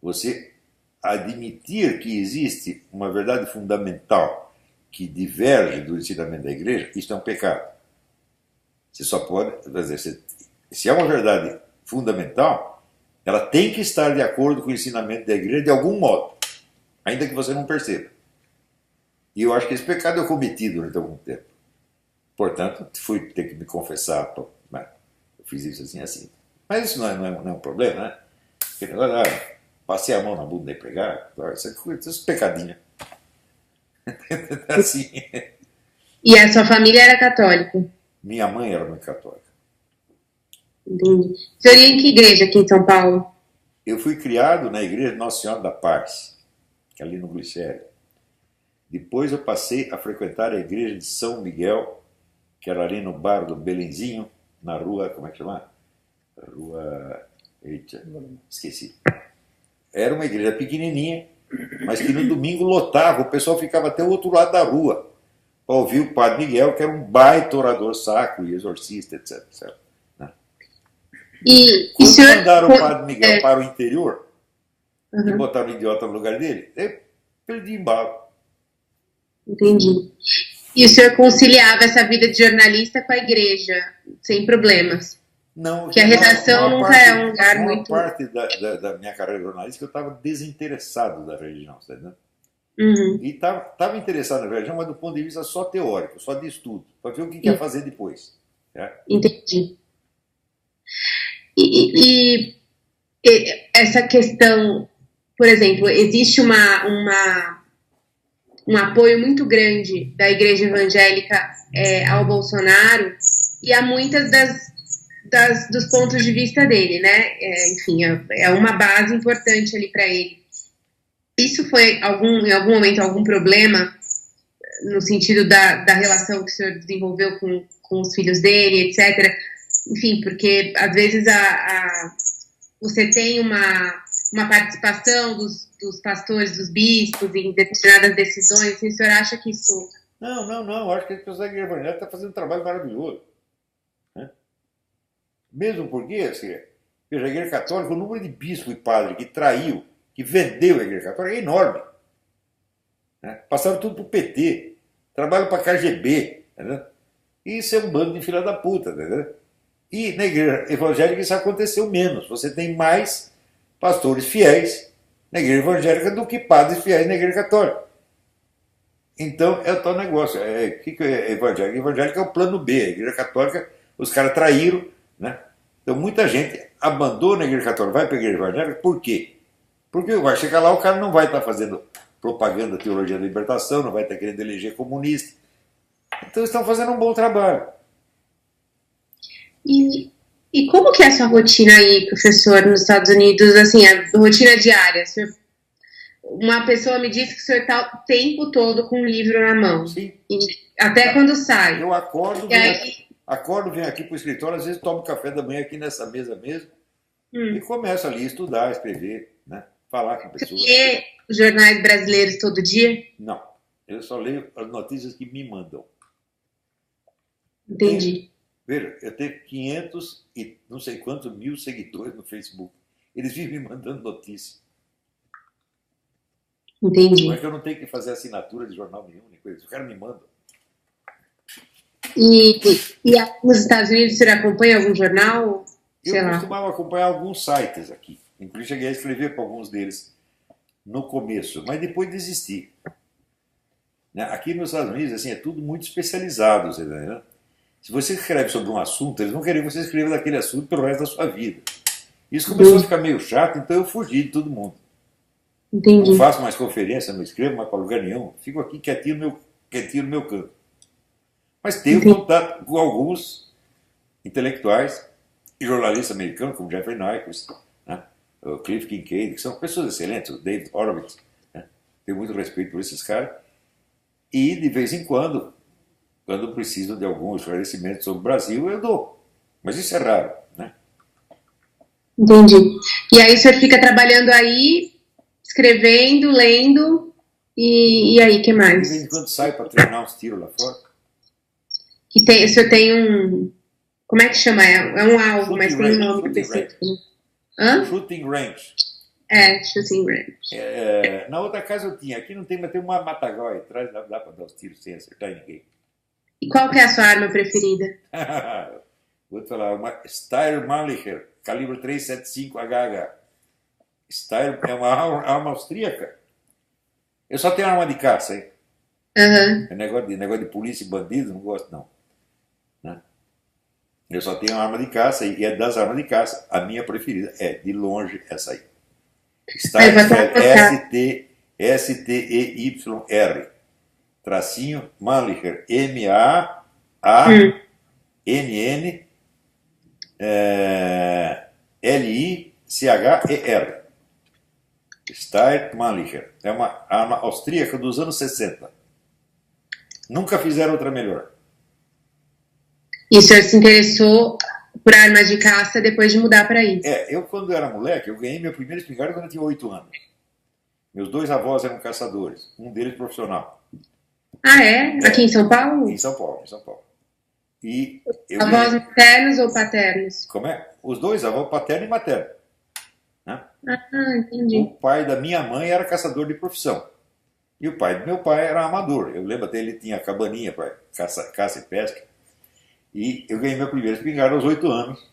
você admitir que existe uma verdade fundamental que diverge do ensinamento da igreja, isso é um pecado. Você só pode, quer dizer, se é uma verdade fundamental, ela tem que estar de acordo com o ensinamento da igreja de algum modo, ainda que você não perceba. E eu acho que esse pecado eu cometi durante algum tempo. Portanto, fui ter que me confessar. Eu fiz isso assim. Mas isso não é um problema, né? Porque agora passei a mão na bunda da empregada, esses pecadinhos. Assim. E a sua família era católica? Minha mãe era muito católica. Entendi. O senhor ia em que igreja aqui em São Paulo? Eu fui criado na igreja de Nossa Senhora da Paz, que é ali no Glicério. Depois eu passei a frequentar a igreja de São Miguel, que era ali no bar do Belenzinho, na rua, como é que chama? Rua... Eita, esqueci. Era uma igreja pequenininha, mas que no domingo lotava, o pessoal ficava até o outro lado da rua para ouvir o Padre Miguel, que era um baita orador sacro e exorcista, etc. Né? Quando mandaram o Padre Miguel para o interior e botaram o idiota no lugar dele, eu perdi embalo. Entendi. E o senhor conciliava essa vida de jornalista com a igreja, sem problemas? Não. Que a redação nunca é um lugar muito... Uma parte da minha carreira jornalística eu estava desinteressado da religião, tá entendendo? E estava interessado na religião, mas do ponto de vista só teórico, só de estudo, para ver o que ia fazer depois. Entendi. E essa questão, por exemplo, existe um apoio muito grande da igreja evangélica ao Bolsonaro e a muitas dos pontos de vista dele, né? Enfim, é uma base importante ali para ele. Isso foi, em algum momento, algum problema no sentido da relação que o senhor desenvolveu com os filhos dele, etc.? Enfim, porque às vezes você tem uma participação dos pastores, dos bispos em determinadas decisões? O senhor acha que isso... Não. Acho que a pessoa da igreja evangélica está fazendo um trabalho maravilhoso. Né? Mesmo porque, assim, veja, a igreja católica, o número de bispo e padre que traiu, que vendeu a igreja católica é enorme. Né? Passaram tudo para o PT, trabalham para a KGB. Né? Isso é um bando de filha da puta. Né? E na igreja evangélica isso aconteceu menos. Você tem mais pastores fiéis na igreja evangélica do que padres fiéis na igreja católica. Então é o tal negócio. O que é evangélica? Evangélica é o plano B. A igreja católica, os caras traíram. Né? Então muita gente abandona a igreja católica, vai para a igreja evangélica. Por quê? Porque vai chegar lá, o cara não vai estar fazendo propaganda da teologia da libertação, não vai estar querendo eleger comunista. Então estão fazendo um bom trabalho. E como que é a sua rotina aí, professor, nos Estados Unidos, assim, a rotina diária? Uma pessoa me disse que o senhor está o tempo todo com um livro na mão. Sim. Até quando sai. Eu acordo, venho aqui para o escritório, às vezes tomo café da manhã aqui nessa mesa mesmo, e começo ali a estudar, escrever, né? Falar com pessoas. Você lê os jornais brasileiros todo dia? Não, eu só leio as notícias que me mandam. Entendi. Veja, eu tenho 500 e não sei quantos mil seguidores no Facebook. Eles vivem me mandando notícias. Entendi. Não é que eu não tenho que fazer assinatura de jornal nenhum, nem coisa. Os caras me mandam. E nos Estados Unidos, o senhor acompanha algum jornal? Eu costumava acompanhar alguns sites aqui. Inclusive cheguei a escrever para alguns deles no começo, mas depois desisti. Né? Aqui nos Estados Unidos, assim, é tudo muito especializado. Você tá, né? Se você escreve sobre um assunto, eles vão querer que você escreva daquele assunto pelo resto da sua vida. Isso começou a ficar meio chato, então eu fugi de todo mundo. Entendi. Não faço mais conferência, não escrevo mais para lugar nenhum. Fico aqui quietinho no meu canto. Mas tenho contato com alguns intelectuais e jornalistas americanos, como Jeffrey Nyquist, né? O Cliff Kincaid, que são pessoas excelentes, o David Horowitz. Né? Tenho muito respeito por esses caras. E, de vez em quando preciso de algum esclarecimento sobre o Brasil, eu dou. Mas isso é raro. Né? Entendi. E aí o senhor fica trabalhando aí, escrevendo, lendo, e aí, o que mais? De vez em quando saio para treinar uns tiros lá fora. O senhor tem um... Como é que chama? É um alvo, mas tem um nome específico. Shooting range. Shooting range. Na outra casa eu tinha. Aqui não tem, mas tem uma matagal atrás, dá para dar os tiros sem acertar ninguém. E qual que é a sua arma preferida? Vou te falar, uma Steyr Mannlicher, calibre 375 HH. Steyr é uma arma austríaca. Eu só tenho arma de caça, hein? É negócio de polícia e bandido, não gosto não. Né? Eu só tenho arma de caça e é das armas de caça, a minha preferida é, de longe, essa aí. Steyr STEYR, tracinho Mannlicher, MANNLICHER. Steyr Mannlicher. É uma arma austríaca dos anos 60. Nunca fizeram outra melhor. E o senhor se interessou por armas de caça depois de mudar para isso? Eu quando era moleque, eu ganhei minha primeira espingarda quando eu tinha 8 anos. Meus dois avós eram caçadores, um deles profissional. Aqui em São Paulo? Em São Paulo. E avós maternos ou paternos? Como é? Os dois, avô paterno e materno. Né? Entendi. O pai da minha mãe era caçador de profissão. E o pai do meu pai era amador. Eu lembro até ele tinha cabaninha para caça e pesca. E eu ganhei minha primeira espingarda aos 8 anos.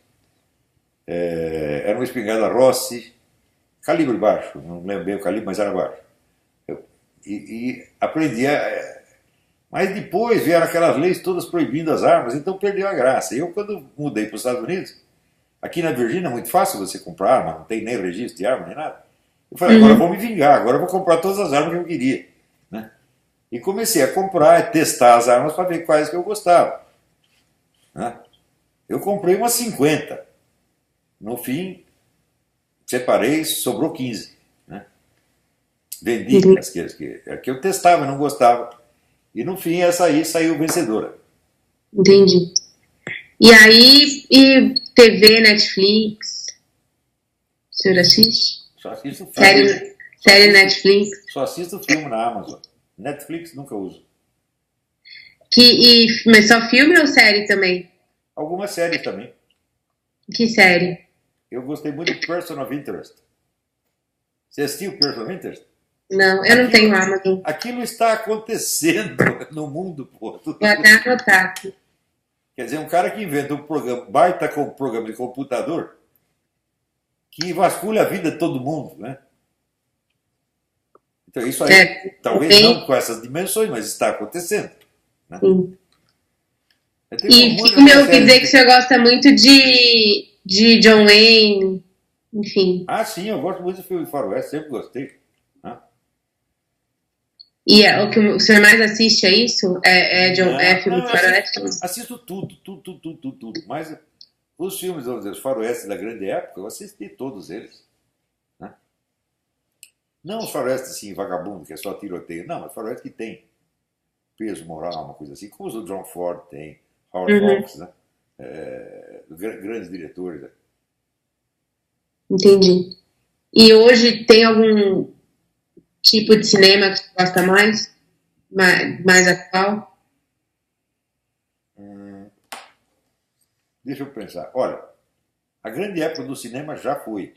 Era uma espingarda Rossi, calibre baixo, não lembro bem o calibre, mas era baixo. E aprendi mas depois vieram aquelas leis todas proibindo as armas, então perdeu a graça. Eu, quando mudei para os Estados Unidos, aqui na Virgínia é muito fácil você comprar arma, não tem nem registro de arma, nem nada. Eu falei, agora eu vou me vingar, agora eu vou comprar todas as armas que eu queria. Né? E comecei a comprar e testar as armas para ver quais que eu gostava. Né? Eu comprei umas 50. No fim, separei, sobrou 15. Né? Vendi as que eu testava, não gostava. E no fim, essa aí saiu vencedora. Entendi. E aí, TV, Netflix? O senhor assiste? Só assisto Série Netflix. Só assisto filme na Amazon. Netflix nunca uso. Mas só filme ou série também? Algumas séries também. Que série? Eu gostei muito de Person of Interest. Você assistiu Person of Interest? Não, eu não tenho Amazon. Aquilo está acontecendo no mundo, pô. Vou até anotar aqui. Quer dizer, um cara que inventa um programa, baita com programa de computador, que vasculha a vida de todo mundo, né? Então, isso aí, talvez não com essas dimensões, mas está acontecendo. Né? E filme, eu ouvi dizer que o senhor gosta muito de John Wayne, enfim. Ah, sim, eu gosto muito de filme de faroeste, sempre gostei. Né? E o que o senhor mais assiste é isso? É filme de faroeste? Assisto tudo. Mas os filmes, vamos dizer, os faroestes da grande época, eu assisti todos eles. Né? Não os faroestes assim, vagabundo, que é só tiroteio. Não, mas faroestes que tem peso moral, uma coisa assim, como os do John Ford tem, Howard Hawks, né? Grandes diretores. Né? Entendi. E hoje tem algum tipo de cinema que você gosta mais? Mais atual? Deixa eu pensar. Olha, a grande época do cinema já foi.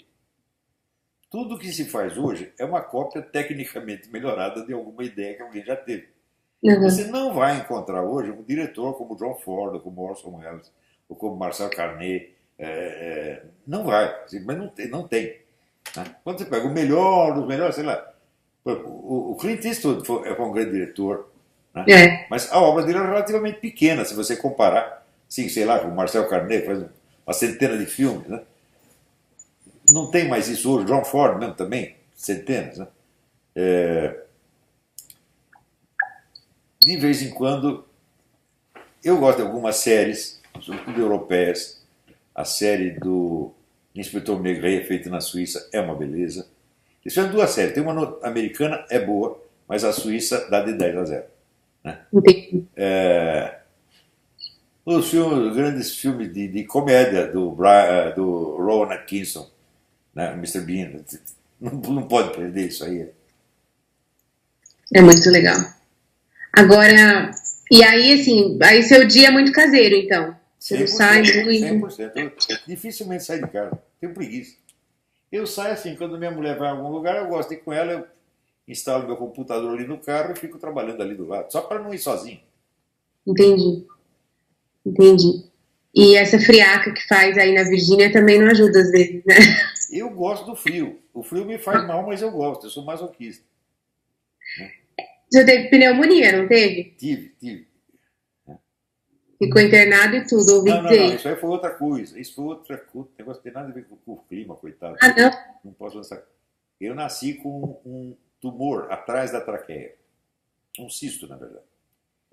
Tudo que se faz hoje é uma cópia tecnicamente melhorada de alguma ideia que alguém já teve. Uhum. Você não vai encontrar hoje um diretor como John Ford, ou como Orson Welles, ou como Marcel Carné. Não vai, mas não tem. Né? Quando você pega o melhor dos melhores, sei lá, o Clint Eastwood foi um grande diretor, né? Mas a obra dele é relativamente pequena, se você comparar, sim, sei lá, com o Marcel Carné, faz uma centena de filmes. Né? Não tem mais isso hoje. John Ford mesmo também, centenas. Né? De vez em quando, eu gosto de algumas séries, sobretudo europeias. A série do Inspetor Maigret, feita na Suíça, é uma beleza. Isso é duas séries. Tem uma americana, é boa, mas a Suíça dá de 10-0. Né? Os grandes filmes de comédia do Rowan Atkinson, né? Mr. Bean, não pode perder isso aí. É muito legal. Agora, e aí, assim, aí seu dia é muito caseiro, então? Você não sai muito? 100%. Eu dificilmente saio de casa. Tenho preguiça. Eu saio assim, quando minha mulher vai em algum lugar, eu gosto de ir com ela, eu instalo meu computador ali no carro e fico trabalhando ali do lado, só para não ir sozinho. Entendi. E essa friaca que faz aí na Virgínia também não ajuda às vezes, né? Eu gosto do frio. O frio me faz mal, mas eu gosto. Eu sou masoquista. Né? Você teve pneumonia, não teve? Tive. Ficou internado e tudo, ouvi dizer. Não, isso aí foi outra coisa. Isso foi outra coisa. O negócio tem nada a ver com o clima, coitado. Ah, não? Não posso lançar. Eu nasci com um tumor atrás da traqueia. Um cisto, na verdade.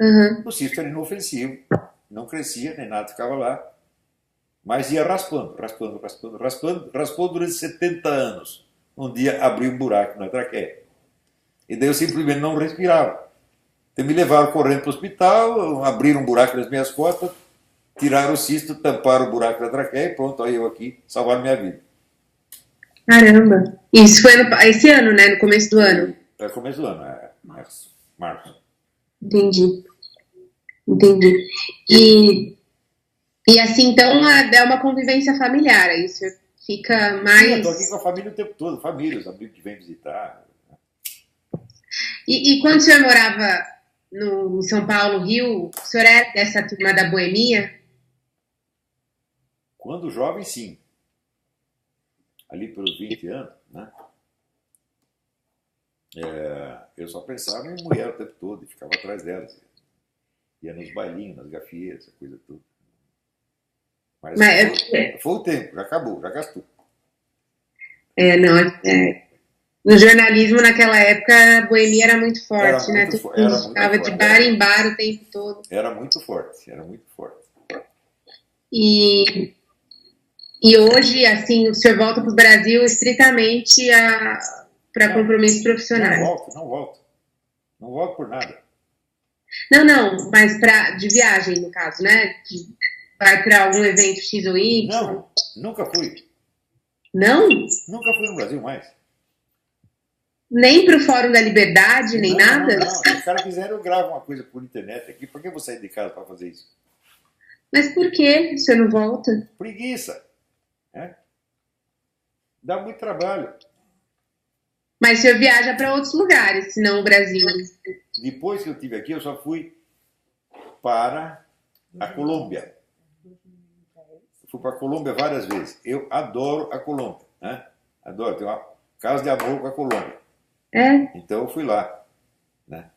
Uhum. O cisto era inofensivo. Não crescia, nem nada, ficava lá. Mas ia raspando raspou durante 70 anos. Um dia abriu um buraco na traqueia. E daí eu simplesmente não respirava. Então me levaram correndo para o hospital, abriram um buraco nas minhas costas, tiraram o cisto, tamparam o buraco da traqueia e pronto, aí eu aqui, salvaram minha vida. Caramba! Isso foi esse ano, né? No começo do ano? É começo do ano, março. Entendi. E assim, então é uma convivência familiar, aí você fica mais... Sim, eu estou aqui com a família o tempo todo, os amigos que vêm visitar. E quando o senhor morava em São Paulo, Rio, o senhor é dessa turma da boemia? Quando jovem, sim. Ali pelos 20 anos, né? Eu só pensava em mulher o tempo todo e ficava atrás delas. Ia nos bailinhos, nas gafieiras, essa coisa toda. Mas foi o tempo, já acabou, já gastou. No jornalismo, naquela época, a boemia era muito forte, né? Ficava de bar em bar o tempo todo. Era muito forte. E hoje, assim, o senhor volta para o Brasil estritamente para compromissos profissionais? Não volto. Não volto por nada. Não, mas de viagem, no caso, né? Vai para algum evento X ou Y? Não, nunca fui. Não? Nunca fui no Brasil mais. Nem pro Fórum da Liberdade, nem nada? Não. Se os caras quiserem, eu gravo uma coisa por internet aqui. Por que eu vou sair de casa para fazer isso? Mas por que você não volta? Preguiça. Né? Dá muito trabalho. Mas você viaja para outros lugares, senão o Brasil. Depois que eu estive aqui, eu só fui para a Colômbia. Eu fui para a Colômbia várias vezes. Eu adoro a Colômbia. Né? Adoro. Tenho uma casa de amor com a Colômbia. É? Então eu fui lá, né?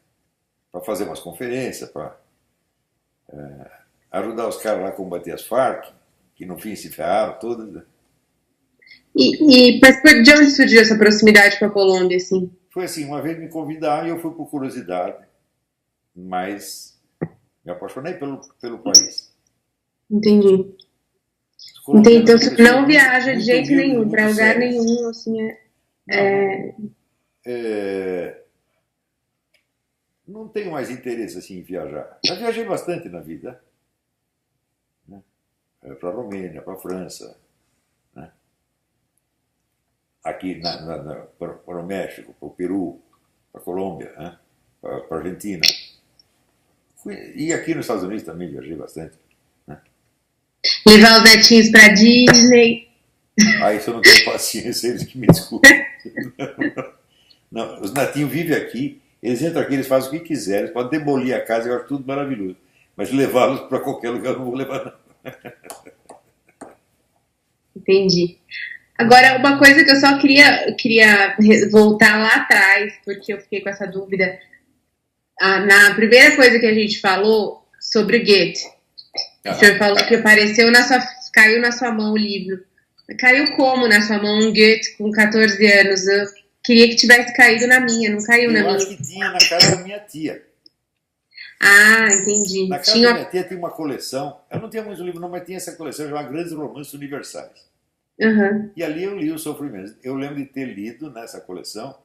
Para fazer umas conferências, para ajudar os caras lá a combater as Farc, que no fim se ferraram todas. Né? Mas de onde surgiu essa proximidade com a Colômbia, assim? Foi assim, uma vez me convidaram e eu fui por curiosidade, mas me apaixonei pelo país. Entendi. Então você não viaja de jeito nenhum, para lugar nenhum, assim, não tenho mais interesse assim em viajar. Já viajei bastante na vida. Né? Para a Romênia, para a França. Né? Aqui para o México, para o Peru, para a Colômbia, né? Para a Argentina. E aqui nos Estados Unidos também viajei bastante. Né? Levar os netinhos para Disney. Isso eu não tenho paciência, eles que me desculpem. Não, os netinhos vivem aqui, eles entram aqui, eles fazem o que quiserem, eles podem demolir a casa, eu acho tudo maravilhoso. Mas levá-los para qualquer lugar eu não vou levar, não. Entendi. Agora, uma coisa que eu só queria voltar lá atrás, porque eu fiquei com essa dúvida. Na primeira coisa que a gente falou sobre o Goethe, o senhor falou que caiu na sua mão o livro. Caiu como na sua mão um Goethe com 14 anos? Eu queria que tivesse caído na minha, não caiu na minha. Eu acho que tinha na casa da minha tia. Ah, entendi. Na casa da minha tia tinha uma coleção, eu não tinha muitos livros não, mas tinha essa coleção chamada Grandes Romances Universais. Uhum. E ali eu li os sofrimentos. Eu lembro de ter lido nessa coleção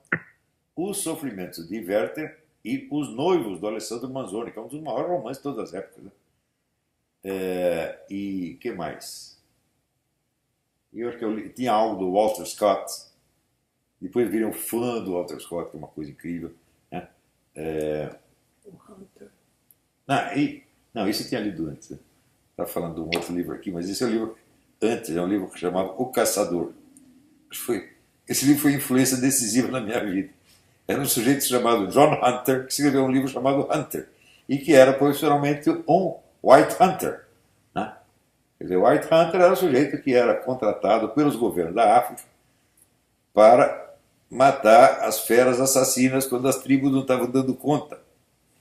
Os Sofrimentos de Werther e Os Noivos do Alessandro Manzoni, que é um dos maiores romances de todas as épocas. Né? E o que mais? Eu acho que tinha algo do Walter Scott. Depois virei um fã do Walter Scott, que é uma coisa incrível. Né? O Hunter. Não, isso eu tinha lido antes. Né? Estava falando de um outro livro aqui, mas esse é o livro antes, é um livro chamado O Caçador. Esse livro foi influência decisiva na minha vida. Era um sujeito chamado John Hunter, que escreveu um livro chamado Hunter, e que era profissionalmente um White Hunter. Né? Quer dizer, o White Hunter era um sujeito que era contratado pelos governos da África para matar as feras assassinas quando as tribos não estavam dando conta.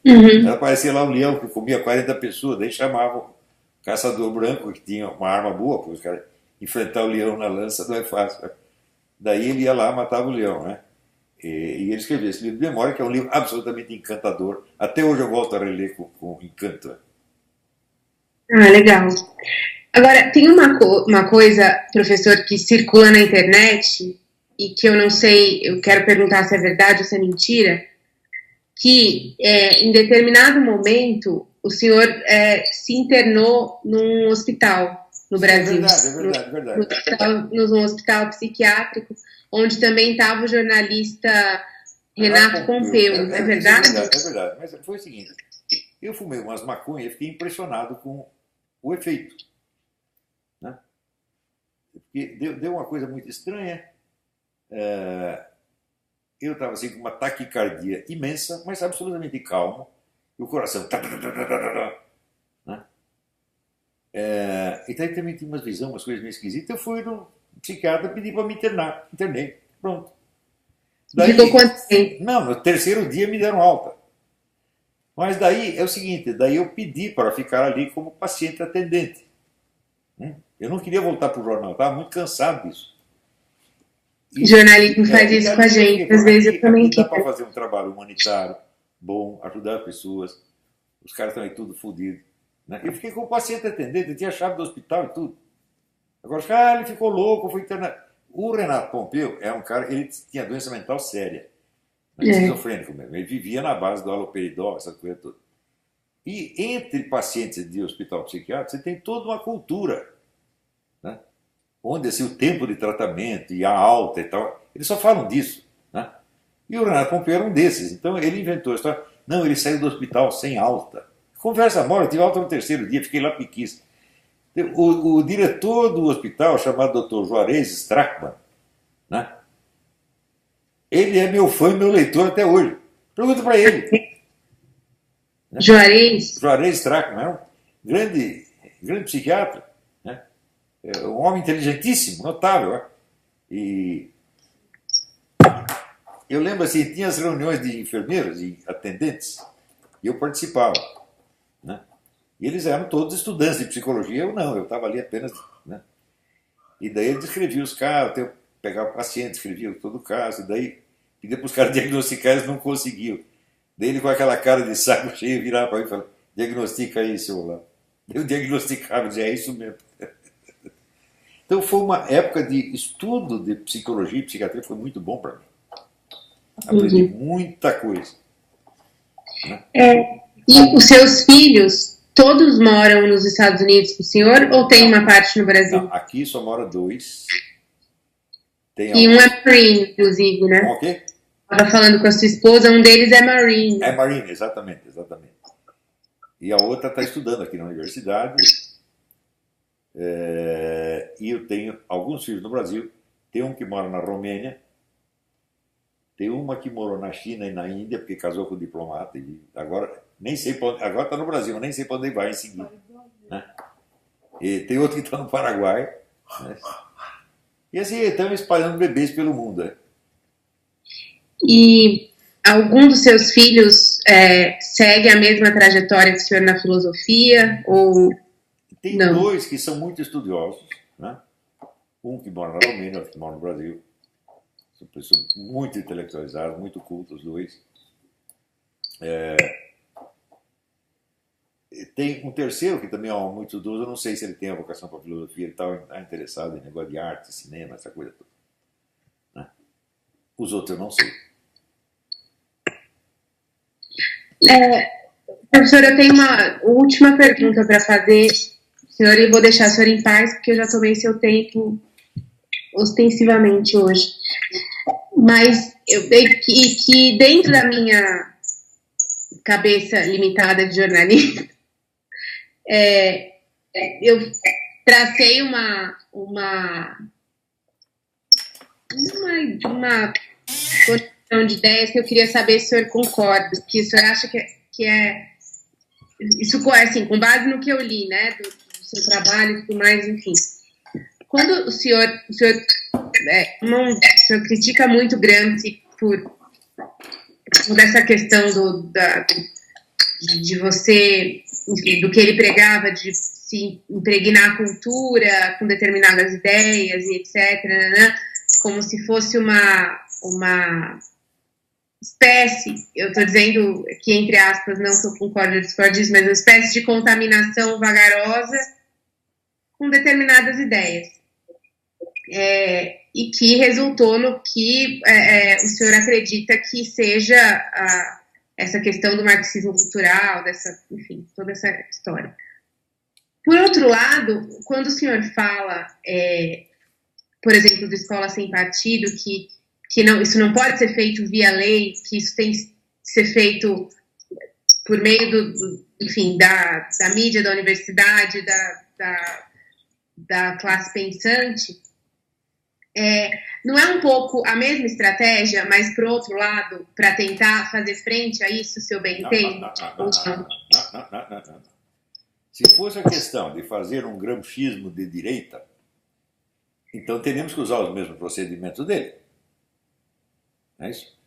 Uhum. Aparecia lá um leão que comia 40 pessoas, daí chamavam o caçador branco, que tinha uma arma boa, porque os caras enfrentar o leão na lança não é fácil. Daí ele ia lá e matava o leão. Né? E ele escreveu esse livro de memória, que é um livro absolutamente encantador. Até hoje eu volto a reler com encanto. Legal. Agora, tem uma coisa, professor, que circula na internet e que eu não sei, eu quero perguntar se é verdade ou se é mentira, que em determinado momento o senhor se internou num hospital no Brasil. É verdade. Num hospital psiquiátrico, onde também estava o jornalista Renato Pompeu. É verdade? É verdade. Mas foi o seguinte, eu fumei umas maconhas e fiquei impressionado com o efeito. Né? Porque deu uma coisa muito estranha. Eu estava assim com uma taquicardia imensa, mas absolutamente calmo, e o coração. Né? E daí também tinha umas visões, umas coisas meio esquisitas. Eu fui no psiquiatra pedir para me internar. Internei. Pronto. Daí, ficou quanto tempo? Não, no terceiro dia me deram alta. Mas daí é o seguinte, daí eu pedi para ficar ali como paciente atendente. Eu não queria voltar para o jornal, estava muito cansado disso. Jornalismo faz isso com a gente, às vezes eu também quero. Dá para fazer um trabalho humanitário, bom, ajudar as pessoas, os caras estão aí tudo fodidos. Né? Eu fiquei como paciente atendente, eu tinha a chave do hospital e tudo. Agora, ele ficou louco, foi internado. O Renato Pompeu é um cara, ele tinha doença mental séria, esquizofrênico mesmo, ele vivia na base do haloperidol, essa coisa toda. E entre pacientes de hospital psiquiátrico, você tem toda uma cultura, né? Onde assim, o tempo de tratamento e a alta e tal, eles só falam disso. Né? E o Renato Pompeu era um desses. Então ele inventou a história. Não, ele saiu do hospital sem alta. Conversa mole, eu tive alta no terceiro dia, fiquei lá piquíssimo. O diretor do hospital, chamado Dr. Juarez Strachman, né? Ele é meu fã e meu leitor até hoje. Pergunta para ele. Né? Juarez? Juarez Strachman é um grande psiquiatra, né? É um homem inteligentíssimo, notável. Né? E eu lembro assim, tinha as reuniões de enfermeiros e atendentes, e eu participava. Né? E eles eram todos estudantes de psicologia, eu não, eu estava ali apenas. Né? E daí ele descrevia os casos, eu pegava o paciente, escrevia todo o caso, e daí pedia para os caras diagnosticar, eles não conseguiam. Daí ele com aquela cara de saco cheio virava para mim e falava, diagnostica aí, seu lá. Eu diagnosticava e dizia, é isso mesmo. Então foi uma época de estudo de psicologia e psiquiatria, foi muito bom para mim. Aprendi muita coisa. Né? E os seus filhos, todos moram nos Estados Unidos com o senhor ou tem uma parte no Brasil? Não, aqui só mora 2. E um é Marine, inclusive, né? Com o quê? Estava falando com a sua esposa, um deles é Marine. É Marine, exatamente. E a outra está estudando aqui na universidade. E eu tenho alguns filhos no Brasil. Tem um que mora na Romênia. Tem uma que morou na China e na Índia, porque casou com o diplomata. E agora nem sei pra onde, agora está no Brasil, mas nem sei para onde vai em seguida. Né? E tem outro que está no Paraguai. Né? E assim, estamos espalhando bebês pelo mundo. Né? E algum dos seus filhos segue a mesma trajetória que o senhor na filosofia? Ou tem não? 2 que são muito estudiosos. Né? Um que mora na Romênia, outro que mora no Brasil. São pessoas muito intelectualizadas, muito cultas, os 2. Tem um terceiro que também é muito estudioso, eu não sei se ele tem a vocação para filosofia, ele está interessado em negócio de arte, cinema, essa coisa toda. Né? Os outros eu não sei. Professor, eu tenho uma última pergunta para fazer, senhor, e vou deixar o senhor em paz, porque eu já tomei seu tempo ostensivamente hoje. Mas eu sei que dentro da minha cabeça limitada de jornalista, eu tracei uma construção de ideias que eu queria saber se o senhor concorda, que o senhor acha que é isso, assim, com base no que eu li, né, do seu trabalho e tudo mais, enfim. Quando o senhor critica muito Gramsci por essa questão de você, enfim, do que ele pregava, de se impregnar a cultura com determinadas ideias e etc., né, como se fosse uma espécie, eu estou dizendo aqui entre aspas, não que eu concordo ou discordo disso, mas uma espécie de contaminação vagarosa com determinadas ideias. E que resultou no que o senhor acredita que seja essa questão do marxismo cultural, enfim, toda essa história. Por outro lado, quando o senhor fala, por exemplo, do Escola Sem Partido, que não, isso não pode ser feito via lei, que isso tem que ser feito por meio enfim, da mídia, da universidade, da classe pensante, não é um pouco a mesma estratégia, mas por outro lado, para tentar fazer frente a isso, se eu bem entendo? Não. Se fosse a questão de fazer um gramscismo de direita, então teríamos que usar os mesmos procedimentos dele. Não é isso?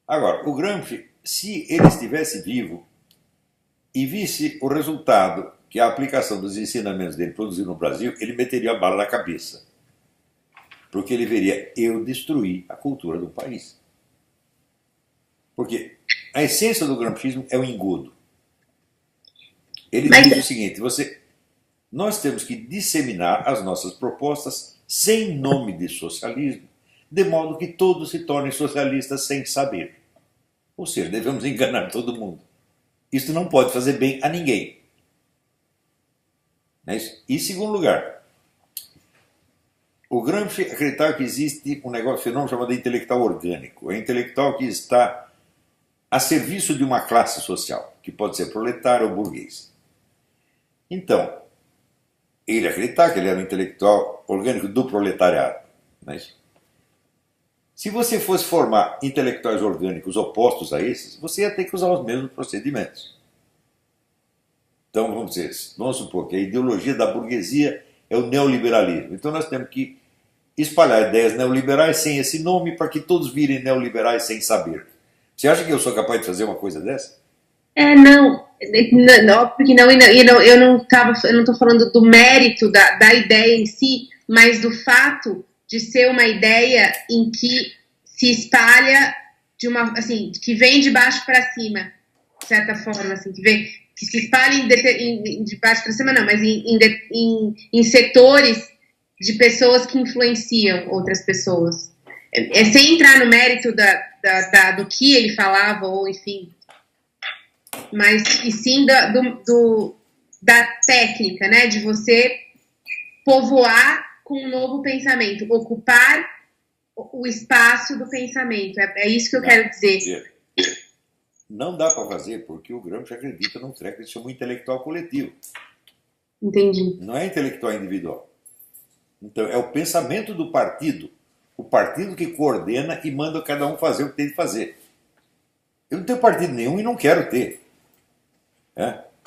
Agora, o Gramsci, se ele estivesse vivo e visse o resultado que a aplicação dos ensinamentos dele produziu no Brasil, ele meteria a bala na cabeça. Porque ele veria, eu destruí a cultura do país. Porque a essência do gramscismo é o engodo. Ele diz o seguinte, nós temos que disseminar as nossas propostas sem nome de socialismo, de modo que todos se tornem socialistas sem saber. Ou seja, devemos enganar todo mundo. Isso não pode fazer bem a ninguém. Não é isso? E, em segundo lugar, O Gramsci acreditava que existe um fenômeno chamado intelectual orgânico. É intelectual que está a serviço de uma classe social, que pode ser proletário ou burguês. Então, ele acreditava que ele era um intelectual orgânico do proletariado. Mas, se você fosse formar intelectuais orgânicos opostos a esses, você ia ter que usar os mesmos procedimentos. Então, vamos supor que a ideologia da burguesia é o neoliberalismo. Então, nós temos que espalhar ideias neoliberais sem esse nome para que todos virem neoliberais sem saber. Você acha que eu sou capaz de fazer uma coisa dessa? Não, porque não, eu não estou falando do mérito da ideia em si, mas do fato de ser uma ideia em que se espalha que vem de baixo para cima, de certa forma, assim, que se espalha de baixo para cima, não, mas em setores de pessoas que influenciam outras pessoas. Sem entrar no mérito do que ele falava, ou enfim, mas e sim da técnica, né, de você povoar com um novo pensamento, ocupar o espaço do pensamento. É isso que eu quero dizer. Não dá para fazer, porque o Gramsci acredita num treco que se chama intelectual coletivo. Entendi. Não é intelectual individual. Então, é o pensamento do partido. O partido que coordena e manda cada um fazer o que tem de fazer. Eu não tenho partido nenhum e não quero ter.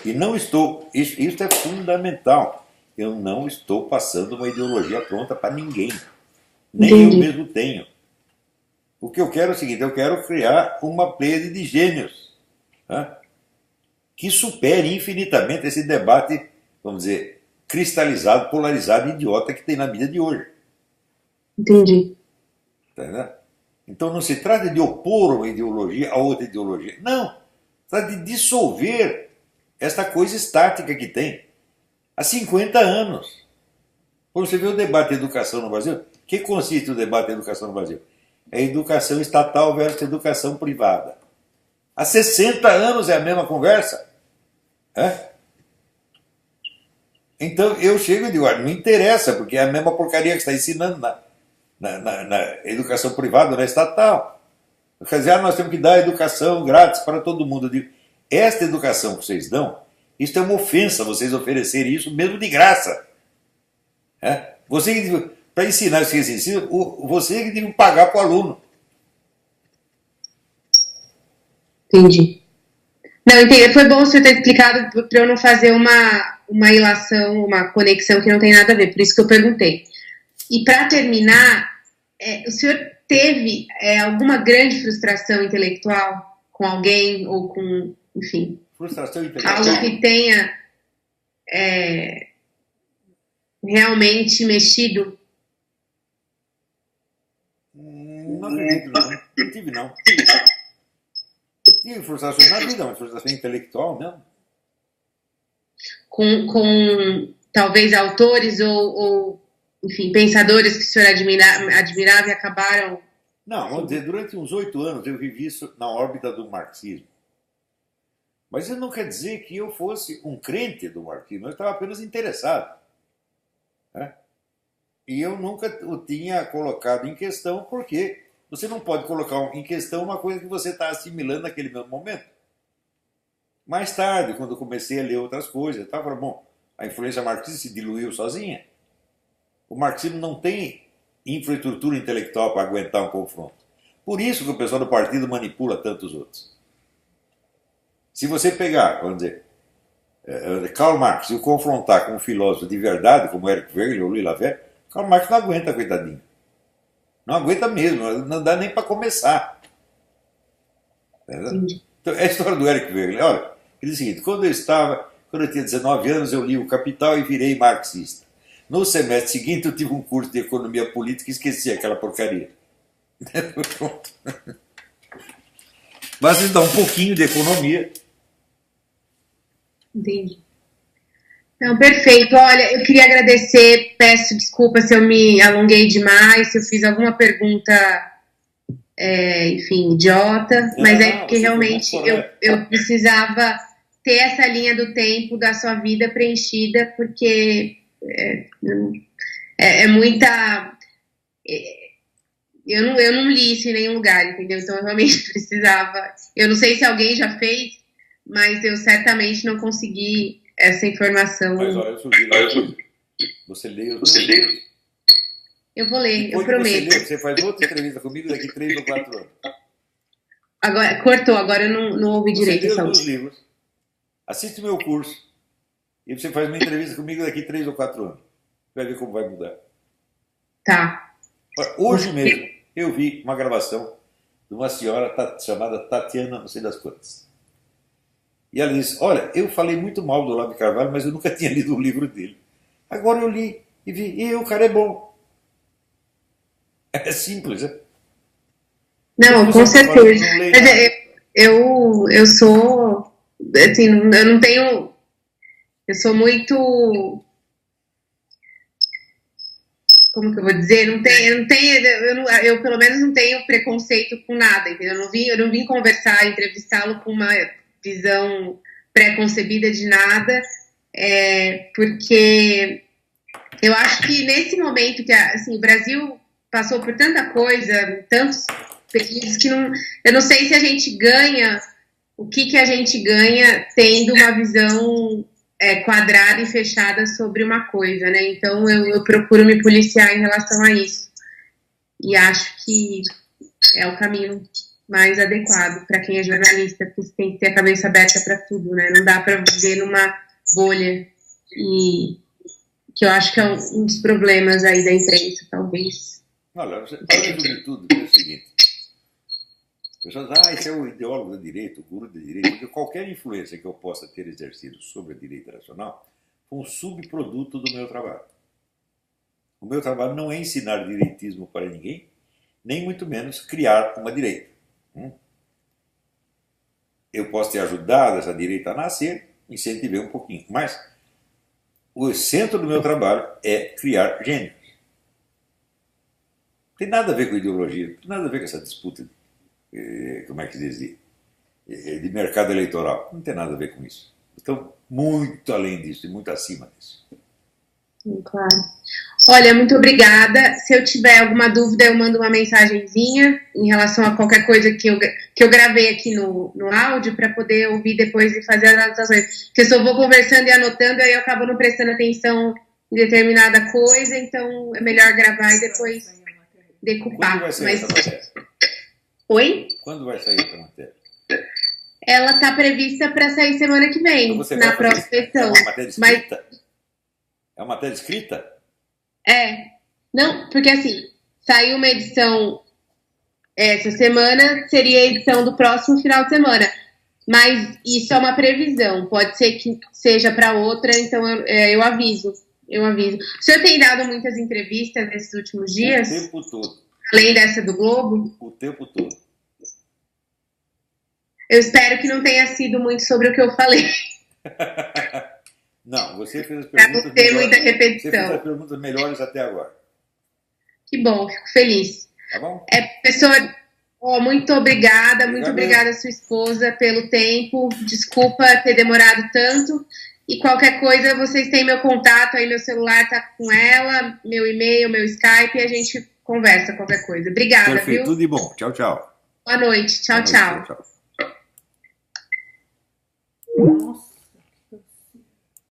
E não estou... Isso é fundamental. Eu não estou passando uma ideologia pronta para ninguém. Nem Entendi. eu mesmo tenho. O que eu quero é o seguinte, eu quero criar uma pleiade de gênios que supere infinitamente esse debate, vamos dizer, cristalizado, polarizado e idiota que tem na mídia de hoje. Entendi. Tá? Então não se trata de opor uma ideologia a outra ideologia. Não. Se trata de dissolver esta coisa estática que tem há 50 anos. Quando você vê o debate de educação no Brasil, o que consiste o debate de educação no Brasil? É educação estatal versus educação privada. Há 60 anos é a mesma conversa. Então eu chego e digo, não interessa, porque é a mesma porcaria que está ensinando na educação privada, na estatal. Quer dizer, nós temos que dar educação grátis para todo mundo. Eu digo, esta educação que vocês dão, isso é uma ofensa, vocês oferecerem isso mesmo de graça. Para ensinar isso que vocês ensinam, você que tem que pagar para o aluno. Entendi. Não, entendi. Foi bom você ter explicado para eu não fazer uma ilação, uma conexão que não tem nada a ver, por isso que eu perguntei. E para terminar, o senhor teve alguma grande frustração intelectual com alguém ou com, enfim, frustração intelectual? Algo que tenha realmente mexido? Não acredito, não. Não tive, não. Tive frustração na vida, mas frustração intelectual, não. Com talvez autores ou enfim, pensadores que o senhor admirava e acabaram... Não, vamos dizer, durante uns 8 anos eu vivi isso na órbita do marxismo. Mas isso não quer dizer que eu fosse um crente do marxismo, eu estava apenas interessado. E eu nunca o tinha colocado em questão, porque você não pode colocar em questão uma coisa que você está assimilando naquele mesmo momento. Mais tarde, quando eu comecei a ler outras coisas, eu falei, bom, a influência marxista se diluiu sozinha. O marxismo não tem infraestrutura intelectual para aguentar um confronto. Por isso que o pessoal do partido manipula tantos outros. Se você pegar, vamos dizer, Karl Marx e o confrontar com um filósofo de verdade, como Eric Wegener ou Louis Laverne, Karl Marx não aguenta, coitadinho. Não aguenta mesmo, não dá nem para começar. Entendeu? Então, é a história do Eric Wegener. Olha, ele diz o seguinte, quando eu tinha 19 anos, eu li o Capital e virei marxista. No semestre seguinte, eu tive um curso de economia política e esqueci aquela porcaria. Pronto. Basta estudar um pouquinho de economia. Entendi. Não, perfeito. Olha, eu queria agradecer, peço desculpa se eu me alonguei demais, se eu fiz alguma pergunta, enfim, idiota, mas é porque realmente eu precisava ter essa linha do tempo da sua vida preenchida, porque é muita... Eu não li isso em nenhum lugar, entendeu? Então eu realmente precisava. Eu não sei se alguém já fez, mas eu certamente não consegui essa informação. Mas olha, eu sugiro uma coisa. Você lê os livros. Eu vou ler, Depois eu prometo. Você faz outra entrevista comigo daqui 3 ou 4 anos. Agora, cortou, agora eu não ouvi direito. Você lê os meus livros, assiste o meu curso, e você faz uma entrevista comigo daqui 3 ou 4 anos. Vai ver como vai mudar. Tá. Hoje mesmo, eu vi uma gravação de uma senhora chamada Tatiana, não sei das quantas. E ela disse, olha, eu falei muito mal do Olavo de Carvalho, mas eu nunca tinha lido o livro dele. Agora eu li e vi, e o cara é bom. É simples, né? Não, com certeza. Mas eu sou, assim, eu não tenho, eu sou muito, como que eu vou dizer? Eu pelo menos não tenho preconceito com nada, entendeu? Eu não vim conversar, entrevistá-lo com uma visão pré-concebida de nada, porque eu acho que nesse momento que assim, o Brasil passou por tanta coisa, tantos períodos que eu não sei se a gente ganha, o que a gente ganha tendo uma visão quadrada e fechada sobre uma coisa, né? Então eu procuro me policiar em relação a isso. E acho que é o caminho mais adequado para quem é jornalista, porque você tem que ter a cabeça aberta para tudo, né? Não dá para viver numa bolha. E que eu acho que é um dos problemas aí da imprensa, talvez. Olha, para resumir tudo, é o seguinte. As pessoas dizem, esse é o ideólogo da direita, o guru da direita, porque qualquer influência que eu possa ter exercido sobre a direita nacional foi um subproduto do meu trabalho. O meu trabalho não é ensinar direitismo para ninguém, nem muito menos criar uma direita. Eu posso ter ajudado essa direita a nascer, incentivei um pouquinho, mas o centro do meu trabalho é criar gênios. Não tem nada a ver com ideologia, não tem nada a ver com essa disputa, como é que diz, de mercado eleitoral. Não tem nada a ver com isso. Então, muito além disso e muito acima disso. Claro. Olha, muito obrigada. Se eu tiver alguma dúvida, eu mando uma mensagenzinha em relação a qualquer coisa que eu gravei aqui no áudio para poder ouvir depois e fazer as anotações. Porque se eu vou conversando e anotando, aí eu acabo não prestando atenção em determinada coisa, então é melhor gravar e depois decupar. Quando vai sair essa matéria? Oi? Quando vai sair essa matéria? Ela está prevista para sair semana que vem, então na próxima edição. É uma matéria escrita? É uma matéria escrita? Não, porque assim, saiu uma edição essa semana, seria a edição do próximo final de semana. Mas isso é uma previsão, pode ser que seja para outra, então eu aviso. O senhor tem dado muitas entrevistas nesses últimos dias? O tempo todo. Além dessa do Globo? O tempo todo. Eu espero que não tenha sido muito sobre o que eu falei. Não, você fez as perguntas não ter muita repetição. Você fez as perguntas melhores até agora. Que bom, fico feliz. Tá bom? Professor, muito obrigada. Muito obrigada a sua esposa pelo tempo. Desculpa ter demorado tanto. E qualquer coisa, vocês têm meu contato aí, meu celular tá com ela, meu e-mail, meu Skype, e a gente conversa qualquer coisa. Obrigada, Perfeito, viu? tudo de bom. Tchau, tchau. Boa noite. Tchau, tchau. Tchau.